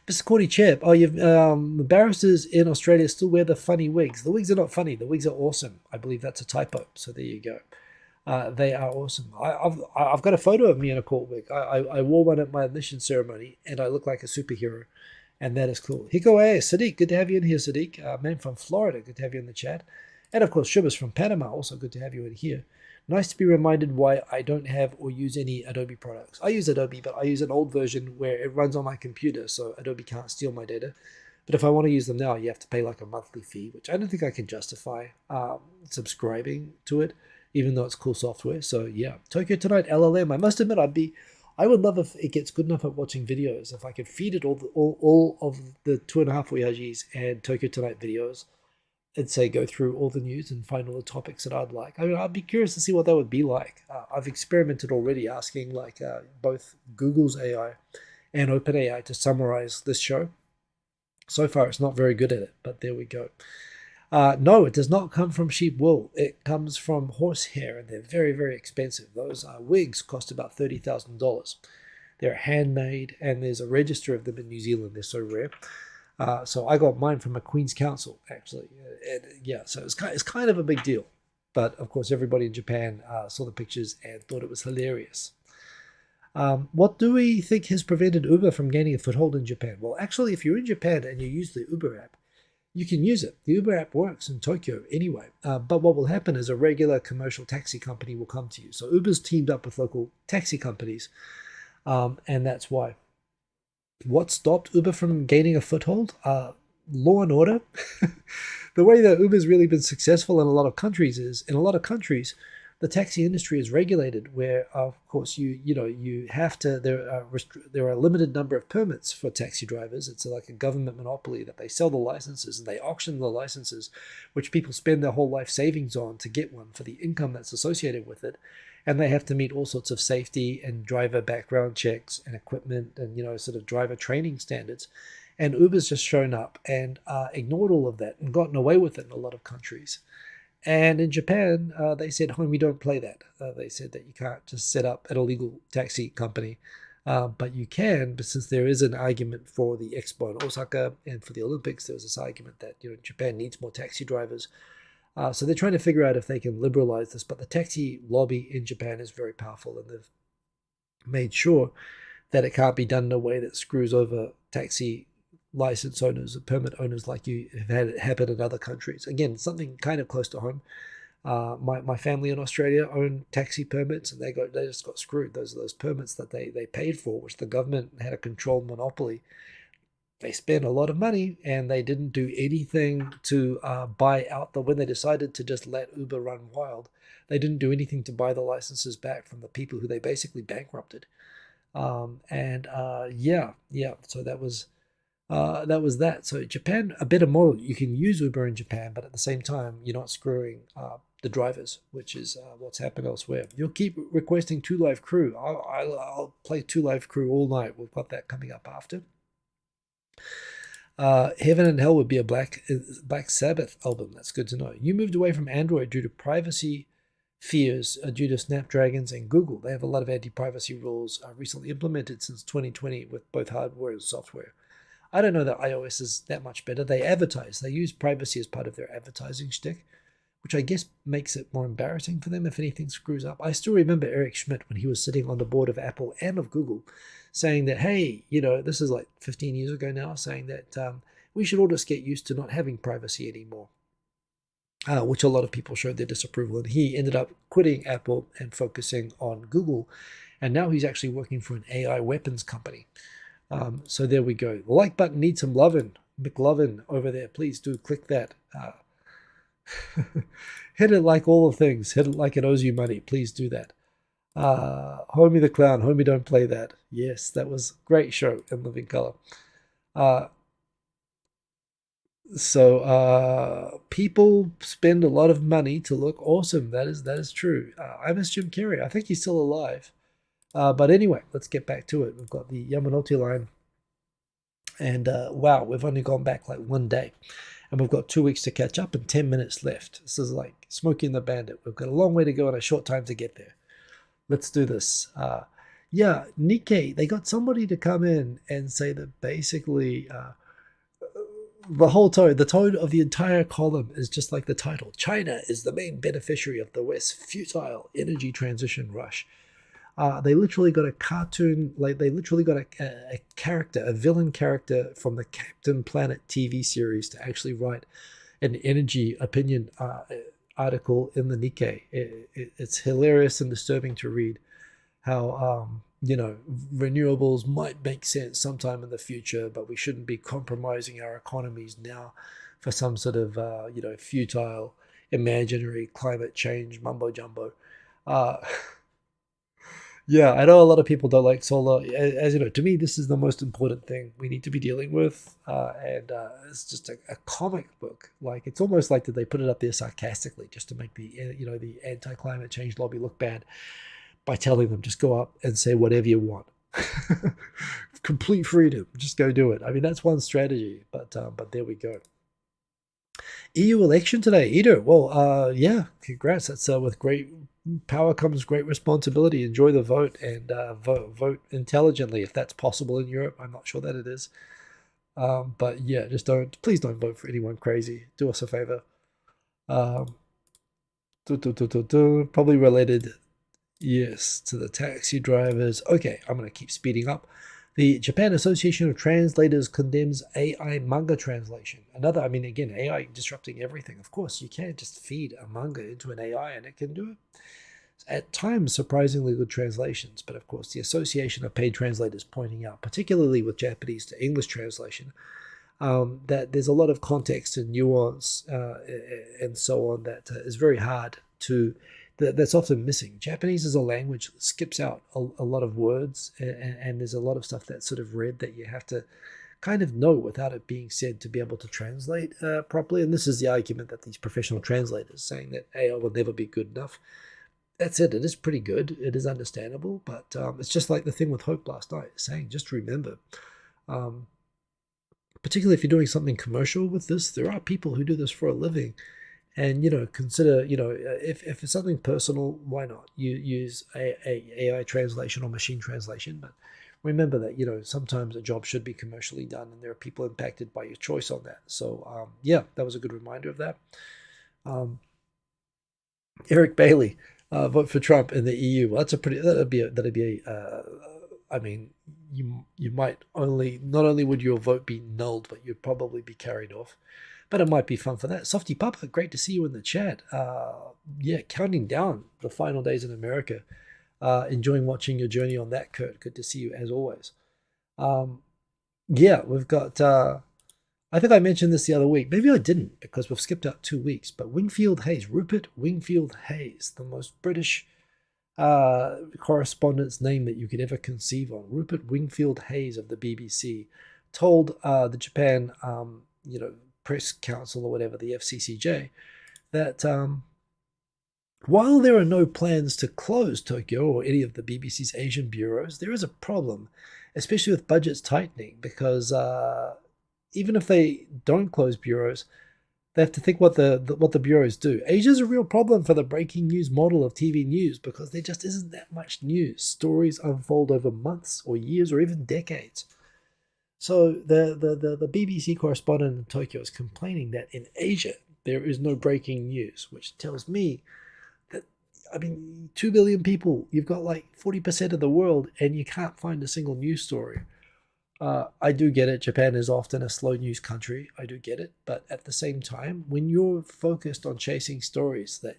[SPEAKER 1] Mr. Cordy Chip, you've barristers in Australia still wear the funny wigs. The wigs are not funny. The wigs are awesome. I believe that's a typo. So there you go. They are awesome. I've got a photo of me in a court wig. I wore one at my admission ceremony, and I look like a superhero, and that is cool. Hiko Sadiq, good to have you in here, Sadiq. Man from Florida, good to have you in the chat. And of course, Shubas from Panama, also good to have you in here. Nice to be reminded why I don't have or use any Adobe products. I use Adobe, but I use an old version where it runs on my computer, so Adobe can't steal my data. But if I want to use them now, you have to pay like a monthly fee, which I don't think I can justify subscribing to it, even though it's cool software. So yeah, Tokyo Tonight LLM. I must admit, I would love if it gets good enough at watching videos. If I could feed it all of the 2.5 Oyajis and Tokyo Tonight videos, and say go through all the news and find all the topics that I'd like. I mean, I'd be curious to see what that would be like. I've experimented already asking like both Google's AI and OpenAI to summarize this show. So far, it's not very good at it, but there we go. No, it does not come from sheep wool. It comes from horsehair, and they're very, very expensive. Those wigs cost about $30,000. They're handmade, and there's a register of them in New Zealand. They're so rare. So I got mine from a Queen's Counsel, actually. And yeah, so it's kind of a big deal. But of course, everybody in Japan saw the pictures and thought it was hilarious. What do we think has prevented Uber from gaining a foothold in Japan? Well, actually, if you're in Japan and you use the Uber app, you can use it. The Uber app works in Tokyo anyway. But what will happen is a regular commercial taxi company will come to you. So Uber's teamed up with local taxi companies, and that's why. What stopped Uber from gaining a foothold? Law and order. The way that Uber's really been successful in a lot of countries is, in a lot of countries, the taxi industry is regulated, where of course you have to, there are a limited number of permits for taxi drivers. It's like a government monopoly that they sell the licenses and they auction the licenses, which people spend their whole life savings on to get one for the income that's associated with it. And they have to meet all sorts of safety and driver background checks and equipment and sort of driver training standards. And Uber's just shown up and ignored all of that and gotten away with it in a lot of countries. And in Japan, they said, we don't play that. They said that you can't just set up an illegal taxi company, but you can. But since there is an argument for the Expo in Osaka and for the Olympics, there's this argument that Japan needs more taxi drivers. So they're trying to figure out if they can liberalize this. But the taxi lobby in Japan is very powerful, and they've made sure that it can't be done in a way that screws over taxi license owners and permit owners like you have had it happen in other countries. Again, something kind of close to home. My family in Australia own taxi permits, and they just got screwed. Those permits that they paid for, which the government had a controlled monopoly. They spent a lot of money, and they didn't do anything to buy out when they decided to just let Uber run wild. They didn't do anything to buy the licenses back from the people who they basically bankrupted. So that was that. So Japan, a better model. You can use Uber in Japan, but at the same time, you're not screwing the drivers, which is what's happened elsewhere. You'll keep requesting 2 Live Crew. I'll play 2 Live Crew all night. We've got that coming up after. Heaven and Hell would be a Black Sabbath album. That's good to know. You moved away from Android due to privacy fears due to Snapdragons and Google. They have a lot of anti-privacy rules recently implemented since 2020 with both hardware and software. I don't know that iOS is that much better. They advertise. They use privacy as part of their advertising shtick, which I guess makes it more embarrassing for them if anything screws up. I still remember Eric Schmidt when he was sitting on the board of Apple and of Google saying that, hey, this is like 15 years ago now, saying that we should all just get used to not having privacy anymore, which a lot of people showed their disapproval. And he ended up quitting Apple and focusing on Google. And now he's actually working for an AI weapons company. So there we go. The like button needs some lovin'. McLovin over there. Please do click that. Hit it like all the things. Hit it like it owes you money. Please do that. Homie the Clown. Homie Don't Play That. Yes, that was a great show in living color. So people spend a lot of money to look awesome. That is true. I miss Jim Carrey. I think he's still alive. But anyway, let's get back to it. We've got the Yamanote line. And wow, we've only gone back like 1 day. And we've got 2 weeks to catch up and 10 minutes left. This is like Smokey and the Bandit. We've got a long way to go and a short time to get there. Let's do this. Yeah, Nikkei, they got somebody to come in and say that basically the tone of the entire column is just like the title. China is the main beneficiary of the West's futile energy transition rush. They literally got a cartoon, they literally got a character, a villain character from the Captain Planet TV series to actually write an energy opinion article in the Nikkei. It's hilarious and disturbing to read how, renewables might make sense sometime in the future, but we shouldn't be compromising our economies now for some sort of, futile, imaginary climate change mumbo jumbo. Yeah, I know a lot of people don't like solar. As you know, to me, this is the most important thing we need to be dealing with. And it's just a comic book. Like, it's almost like that they put it up there sarcastically just to make the anti-climate change lobby look bad by telling them just go up and say whatever you want. Complete freedom. Just go do it. I mean, that's one strategy. But there we go. EU election today. Edo. Well, yeah, congrats. That's with great power comes great responsibility. Enjoy the vote and vote intelligently if that's possible in Europe. I'm not sure that it is. But yeah, please don't vote for anyone crazy. Do us a favor. Probably related, yes, to the taxi drivers. Okay, I'm going to keep speeding up. The Japan Association of Translators condemns AI manga translation. Another, I mean, again, AI disrupting everything. Of course, you can't just feed a manga into an AI and it can do it. At times, surprisingly good translations, but of course, the Association of Paid Translators pointing out, particularly with Japanese to English translation, that there's a lot of context and nuance and so on that is very hard to, that's often missing. Japanese is a language that skips out a lot of words, and there's a lot of stuff that's sort of read that you have to kind of know without it being said to be able to translate properly. And this is the argument that these professional translators saying that AI will never be good enough. That said, it is pretty good. It is understandable, but it's just like the thing with Hope last night, saying just remember, particularly if you're doing something commercial with this, there are people who do this for a living, and consider if it's something personal, why not you use a AI translation or machine translation, but remember that sometimes a job should be commercially done, and there are people impacted by your choice on that. So yeah, that was a good reminder of that. Eric Bailey, vote for Trump in the EU. Well, that's a pretty. That'd be a. I mean, you might not only would your vote be nulled, but you'd probably be carried off. But it might be fun for that. Softy Papa, great to see you in the chat. Yeah, counting down the final days in America. Enjoying watching your journey on that, Kurt. Good to see you as always. Yeah, we've got. I think I mentioned this the other week. Maybe I didn't because we've skipped out 2 weeks. But Wingfield Hayes, Rupert Wingfield Hayes, the most British correspondent's name that you could ever conceive of. Rupert Wingfield Hayes of the BBC told the Japan, press council or whatever, the FCCJ, that while there are no plans to close Tokyo or any of the BBC's Asian bureaus, there is a problem, especially with budgets tightening, because even if they don't close bureaus, they have to think what the bureaus do. Asia is a real problem for the breaking news model of TV news because there just isn't that much news. Stories unfold over months or years or even decades. So the BBC correspondent in Tokyo is complaining that in Asia there is no breaking news, which tells me that, 2 billion people, you've got like 40% of the world, and you can't find a single news story. I do get it. Japan is often a slow news country. I do get it. But at the same time, when you're focused on chasing stories that,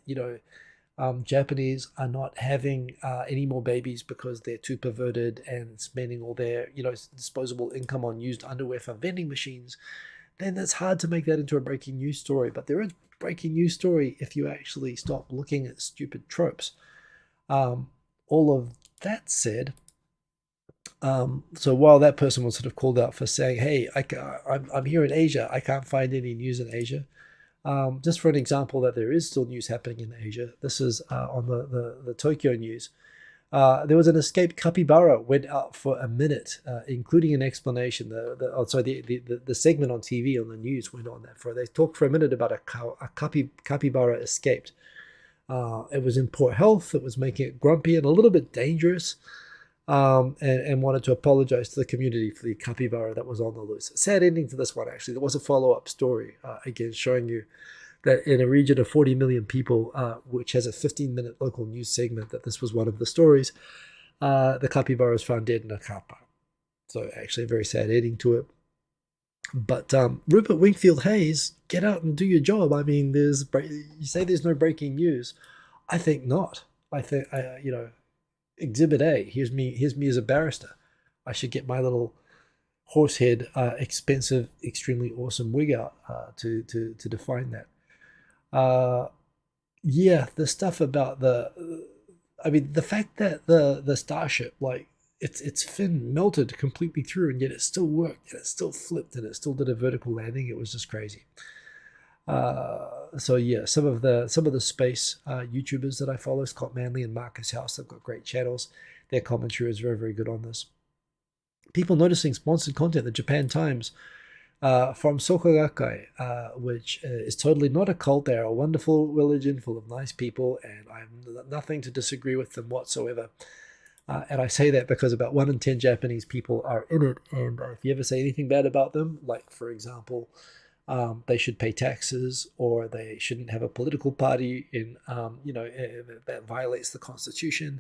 [SPEAKER 1] Japanese are not having any more babies because they're too perverted and spending all their, disposable income on used underwear for vending machines, then it's hard to make that into a breaking news story. But there is breaking news story if you actually stop looking at stupid tropes. All of that said, so while that person was sort of called out for saying, hey, I'm here in Asia, I can't find any news in Asia. Just for an example that there is still news happening in Asia, this is on the Tokyo news. There was an escaped capybara went out for a minute, including an explanation. The segment on TV on the news went on that for. They talked for a minute about a capybara escaped. It was in poor health. It was making it grumpy and a little bit dangerous. And wanted to apologize to the community for the capybara that was on the loose. Sad ending to this one, actually. There was a follow-up story, again, showing you that in a region of 40 million people, which has a 15-minute local news segment, that this was one of the stories. The capybara was found dead in a car park. So actually a very sad ending to it. But Rupert Wingfield Hayes, get out and do your job. I mean, you say there's no breaking news. I think not. I think, Exhibit A, here's me as a barrister. I should get my little horsehead, expensive, extremely awesome wig out to define that. Yeah, the stuff about the fact that the starship, like its fin melted completely through, and yet it still worked, and it still flipped, and it still did a vertical landing. It was just crazy. So yeah, some of the space YouTubers that I follow, Scott Manley and Marcus House, they've got great channels. Their commentary is very, very good on this. People noticing sponsored content. The Japan Times from Sokogakai, which is totally not a cult. They're a wonderful religion full of nice people, and I have nothing to disagree with them whatsoever. And I say that because about 1 in 10 Japanese people are in it, and if you ever say anything bad about them, like for example, they should pay taxes, or they shouldn't have a political party that violates the Constitution,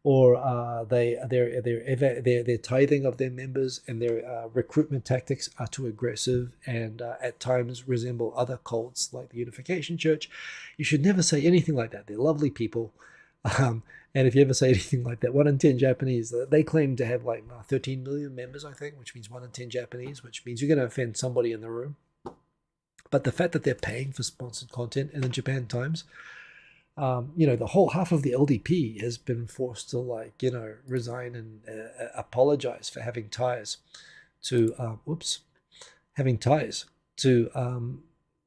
[SPEAKER 1] or their tithing of their members and their recruitment tactics are too aggressive and at times resemble other cults like the Unification Church, you should never say anything like that. They're lovely people. And if you ever say anything like that, 1 in 10 Japanese, they claim to have like 13 million members, I think, which means 1 in 10 Japanese, which means you're going to offend somebody in the room. But the fact that they're paying for sponsored content in the Japan Times, the whole half of the LDP has been forced to resign and apologize for having ties to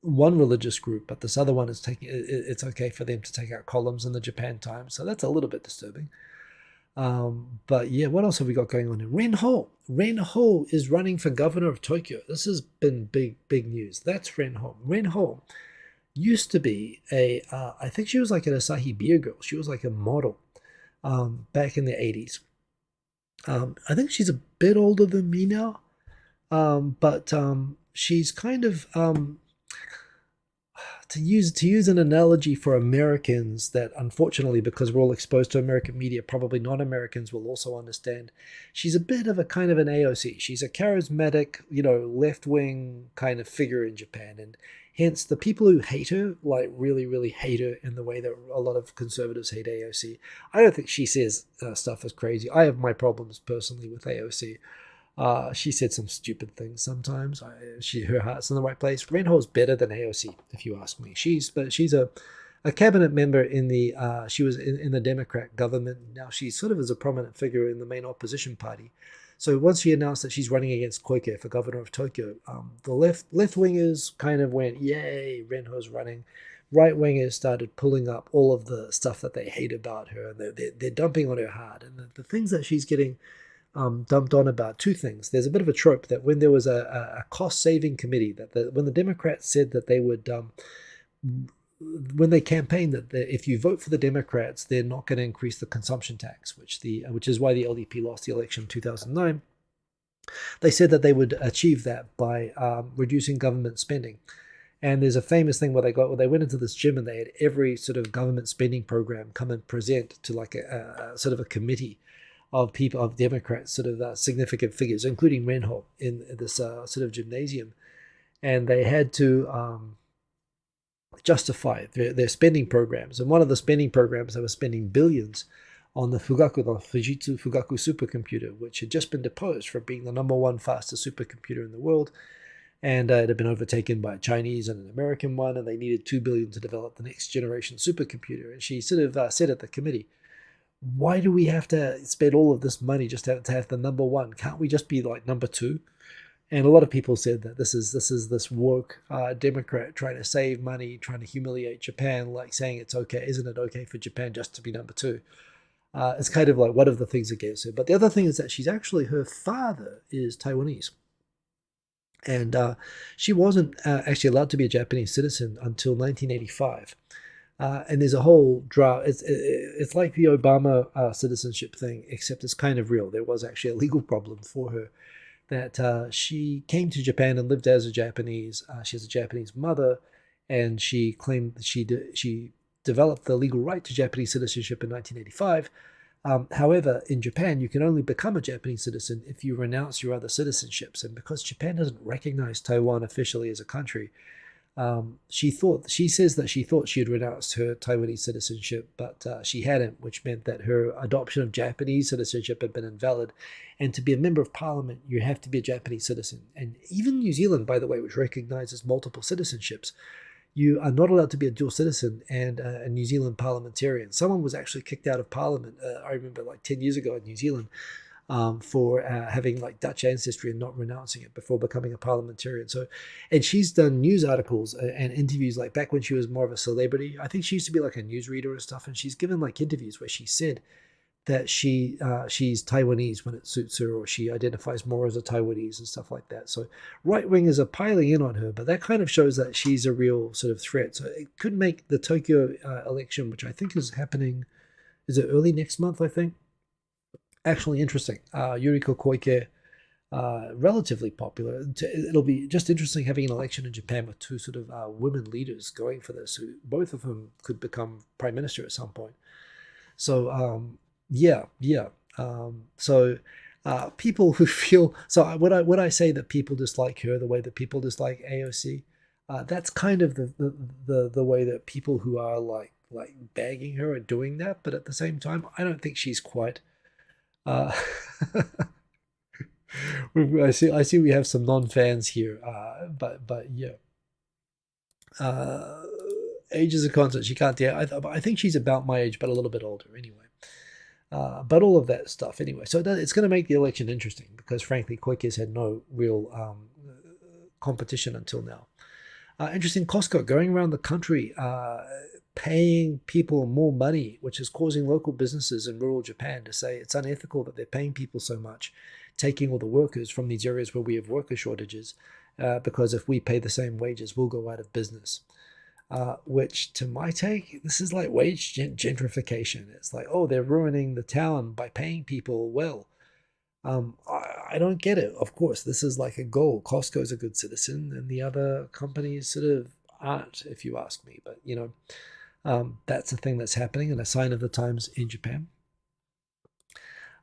[SPEAKER 1] one religious group, but this other one is it's okay for them to take out columns in the Japan Times. So that's a little bit disturbing. But yeah, what else have we got going on here? Renho is running for governor of Tokyo. This has been big news. That's Renho. Renho used to be I think she was like an Asahi beer girl. She was like a model back in the 80s. I think she's a bit older than me now, but she's kind of to use an analogy for Americans that unfortunately, because we're all exposed to American media, probably non-Americans will also understand. She's a bit of a kind of an AOC. She's a charismatic, left-wing kind of figure in Japan, and hence the people who hate her, like really, really hate her in the way that a lot of conservatives hate AOC. I don't think she says stuff as crazy. I have my problems personally with AOC. She said some stupid things sometimes. Her heart's in the right place. Renho's better than AOC, if you ask me. She's a cabinet member in the. She was in the Democrat government. Now she sort of is a prominent figure in the main opposition party. So once she announced that she's running against Koike for governor of Tokyo, the left wingers kind of went, "Yay, Renho's running." Right wingers started pulling up all of the stuff that they hate about her, and they're dumping on her hard. And the things that she's getting dumped on about, two things. There's a bit of a trope that when there was a cost-saving committee, when the Democrats said that they would, when they campaigned that if you vote for the Democrats, they're not going to increase the consumption tax, which is why the LDP lost the election in 2009. They said that they would achieve that by reducing government spending. And there's a famous thing where they went into this gym and they had every sort of government spending program come and present to like a sort of a committee of people, of Democrats, sort of significant figures, including Renho, in this sort of gymnasium. And they had to justify their spending programs. And one of the spending programs, they were spending billions on the Fujitsu Fugaku supercomputer, which had just been deposed for being the #1 fastest supercomputer in the world. And it had been overtaken by a Chinese and an American one, and they needed $2 billion to develop the next generation supercomputer. And she sort of said at the committee, why do we have to spend all of this money just to have the #1? Can't we just be like #2? And a lot of people said that this is this woke Democrat trying to save money, trying to humiliate Japan, like saying it's okay, isn't it okay for Japan just to be #2? It's kind of like one of the things against her. But the other thing is that her father is Taiwanese. And she wasn't actually allowed to be a Japanese citizen until 1985. And there's a whole drama. It's like the Obama citizenship thing, except it's kind of real. There was actually a legal problem for her that she came to Japan and lived as a Japanese. She has a Japanese mother, and she claimed that she developed the legal right to Japanese citizenship in 1985. However, in Japan, you can only become a Japanese citizen if you renounce your other citizenships. And because Japan doesn't recognize Taiwan officially as a country, she says that she thought she had renounced her Taiwanese citizenship, but she hadn't, which meant that her adoption of Japanese citizenship had been invalid. And to be a member of parliament, you have to be a Japanese citizen. And even New Zealand, by the way, which recognizes multiple citizenships, you are not allowed to be a dual citizen and a New Zealand parliamentarian. Someone was actually kicked out of parliament, I remember like 10 years ago in New Zealand, for having like Dutch ancestry and not renouncing it before becoming a parliamentarian. So, and she's done news articles and interviews like back when she was more of a celebrity. I think she used to be like a newsreader and stuff, and she's given like interviews where she said that she's Taiwanese when it suits her, or she identifies more as a Taiwanese and stuff like that. So right wingers are piling in on her, but that kind of shows that she's a real sort of threat. So it could make the Tokyo election, which I think is happening, is it early next month, I think? Actually interesting. Yuriko Koike, relatively popular. It'll be just interesting having an election in Japan with two sort of women leaders going for this, who both of whom could become prime minister at some point. So Yeah, yeah. So people who feel so when I say that people dislike her the way that people dislike AOC, that's kind of the way that people who are like bagging her are doing that. But at the same time, I don't think she's quite. Uh, I see we have some non-fans here, but yeah, uh, age is a constant. She can't dare. I think she's about my age, but a little bit older anyway. But all of that stuff anyway. So it's going to make the election interesting because, frankly, Quick has had no real competition until now. Interesting, Costco going around the country paying people more money, which is causing local businesses in rural Japan to say it's unethical that they're paying people so much, taking all the workers from these areas where we have worker shortages, because if we pay the same wages, we'll go out of business. Which, to my take, this is like wage gentrification. It's like, oh, they're ruining the town by paying people well. I don't get it. Of course, this is like a goal. Costco's a good citizen, and the other companies sort of aren't, if you ask me. But that's a thing that's happening, and a sign of the times in Japan.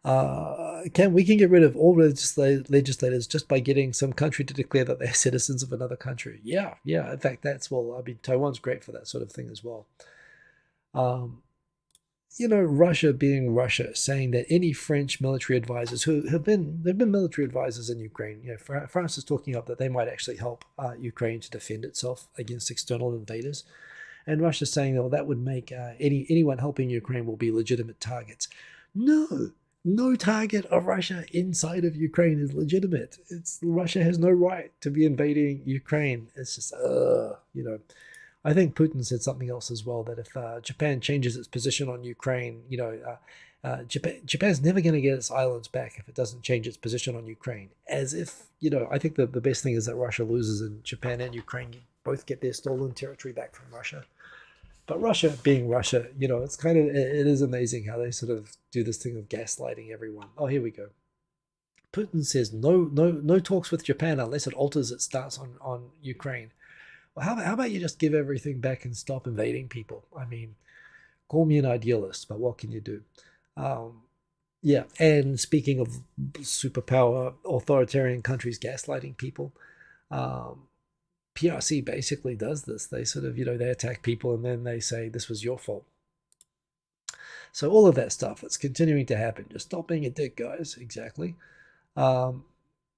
[SPEAKER 1] We can get rid of all legislators just by getting some country to declare that they're citizens of another country. Yeah, yeah. In fact, Taiwan's great for that sort of thing as well. Um, Russia being Russia, saying that any French military advisors they've been military advisors in Ukraine. France is talking up that they might actually help Ukraine to defend itself against external invaders, and Russia's saying, "Oh, that would make anyone helping Ukraine will be legitimate targets." No, no target of Russia inside of Ukraine is legitimate. Russia has no right to be invading Ukraine. It's just, I think Putin said something else as well, that if Japan changes its position on Ukraine, Japan's never going to get its islands back if it doesn't change its position on Ukraine. As if, I think the best thing is that Russia loses and Japan and Ukraine both get their stolen territory back from Russia. But Russia being Russia, it is amazing how they sort of do this thing of gaslighting everyone. Oh, here we go. Putin says no talks with Japan unless it alters its stance on Ukraine. Well, how about you just give everything back and stop invading people? I mean, call me an idealist, but what can you do? Yeah, and speaking of superpower authoritarian countries gaslighting people, PRC basically does this. They sort of, they attack people and then they say this was your fault. So all of that stuff, it's continuing to happen. Just stop being a dick, guys. Exactly.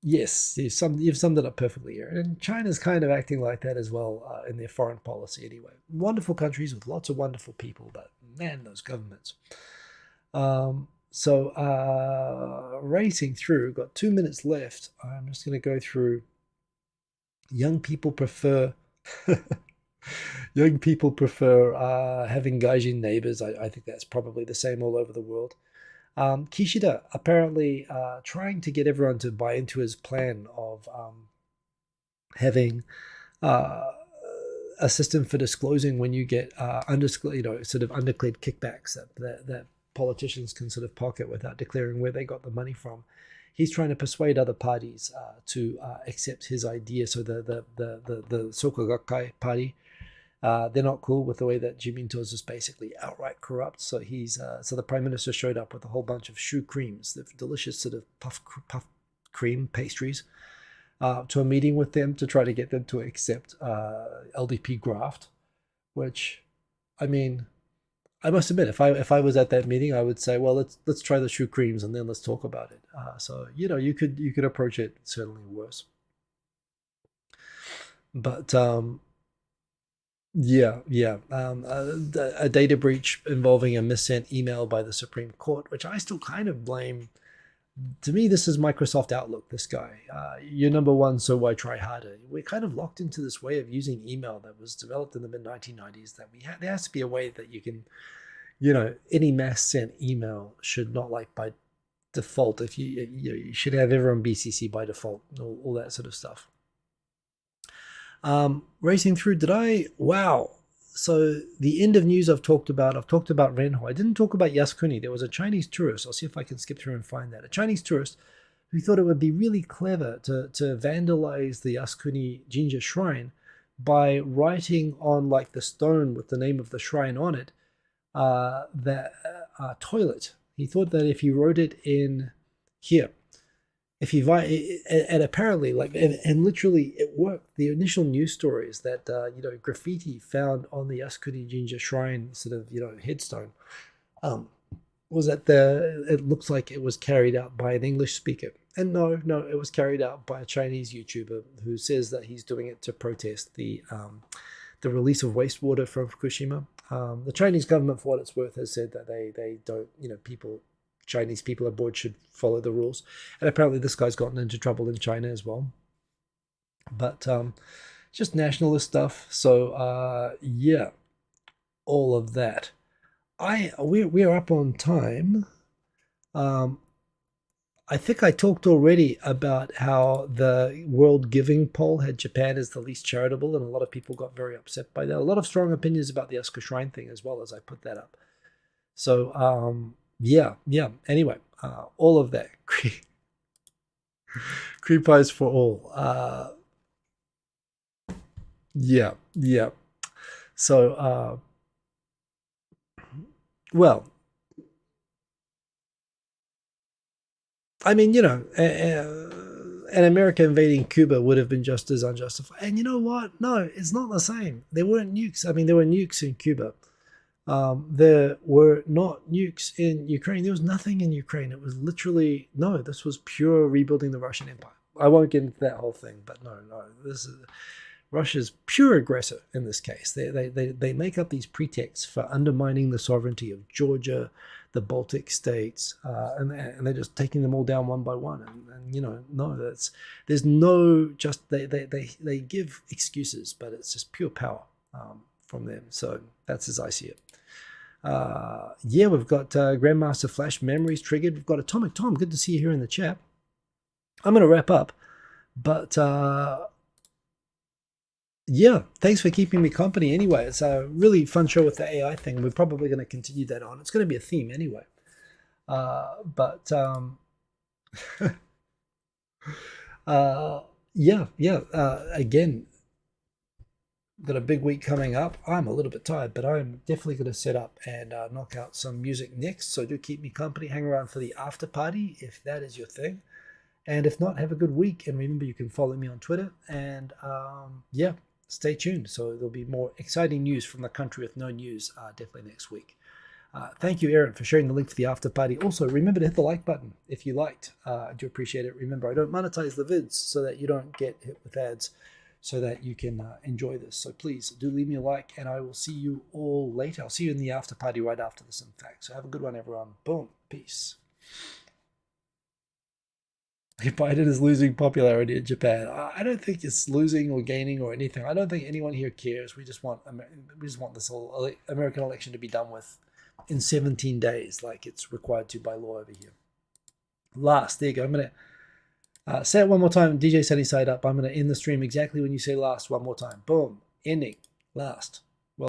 [SPEAKER 1] Yes, you've summed it up perfectly here. And China's kind of acting like that as well in their foreign policy anyway. Wonderful countries with lots of wonderful people, but man, those governments. Racing through, got 2 minutes left. I'm just going to go through. Young people prefer having gaijin neighbors. I think that's probably the same all over the world. Kishida apparently trying to get everyone to buy into his plan of having a system for disclosing when you get sort of undeclared kickbacks that politicians can sort of pocket without declaring where they got the money from. He's trying to persuade other parties to accept his idea. So the Soka Gakkai party, they're not cool with the way that Jiminto is just basically outright corrupt. So so the prime minister showed up with a whole bunch of shoe creams, the delicious sort of puff cream pastries, to a meeting with them to try to get them to accept LDP graft. Which, I mean, I must admit, if I was at that meeting, I would say, well, let's try the shoe creams and then let's talk about it. So you could approach it certainly worse. But a data breach involving a missent email by the Supreme Court, which I still kind of blame. To me, this is Microsoft Outlook. This guy, you're number one, so why try harder? We're kind of locked into this way of using email that was developed in the mid 1990s. There has to be a way that you can, any mass sent email should not, like, by default. If you should have everyone BCC by default, all that sort of stuff. Racing through, wow. So the end of news I've talked about Renho. I didn't talk about Yasukuni. There was a Chinese tourist. I'll see if I can skip through and find that. A Chinese tourist who thought it would be really clever to vandalize the Yasukuni Jinja shrine by writing on, like, the stone with the name of the shrine on it, that toilet. He thought that if he wrote it in here, if he and apparently and literally it worked. The initial news stories that graffiti found on the Yasukuni Jinja shrine sort of headstone was that it looks like it was carried out by an English speaker. And no, it was carried out by a Chinese YouTuber who says that he's doing it to protest the release of wastewater from Fukushima. The Chinese government, for what it's worth, has said that they don't, Chinese people aboard should follow the rules. And apparently this guy's gotten into trouble in China as well. But just nationalist stuff. So yeah, all of that. We are up on time. I think I talked already about how the World Giving Poll had Japan as the least charitable, and a lot of people got very upset by that. A lot of strong opinions about the Asuka Shrine thing as well, as I put that up. So yeah. Anyway, all of that. Creep pies for all. Yeah. So well, I mean, an America invading Cuba would have been just as unjustified. And you know what? No, it's not the same. There weren't nukes. I mean, there were nukes in Cuba. There were not nukes in Ukraine. There was nothing in Ukraine. It was literally, no, this was pure rebuilding the Russian Empire. I won't get into that whole thing, but no, this is Russia's pure aggressor in this case. They make up these pretexts for undermining the sovereignty of Georgia, the Baltic states, and they're just taking them all down one by one. And no, there's no just they give excuses, but it's just pure power from them. So that's as I see it. Yeah, we've got Grandmaster Flash Memories triggered. We've got Atomic Tom. Good to see you here in the chat. I'm going to wrap up, but yeah, thanks for keeping me company anyway. It's a really fun show with the AI thing. We're probably going to continue that on. It's going to be a theme anyway. But yeah. Again, got a big week coming up. I'm a little bit tired, but I'm definitely going to set up and knock out some music next. So do keep me company. Hang around for the after party if that is your thing. And if not, have a good week. And remember, you can follow me on Twitter. And yeah, stay tuned. So there'll be more exciting news from the country with no news definitely next week. Thank you, Aaron, for sharing the link for the after party. Also, remember to hit the like button if you liked. I do appreciate it. Remember, I don't monetize the vids so that you don't get hit with ads, so that you can enjoy this. So please do leave me a like, and I will see you all later. I'll see you in the after party right after this, in fact. So have a good one, everyone. Boom. Peace. Biden is losing popularity in Japan. I don't think it's losing or gaining or anything. I don't think anyone here cares. We just want this whole American election to be done with in 17 days, like it's required to by law over here. Last, there you go. I'm gonna say it one more time. DJ Sunny side up. I'm gonna end the stream exactly when you say last one more time. Boom. Ending. Last.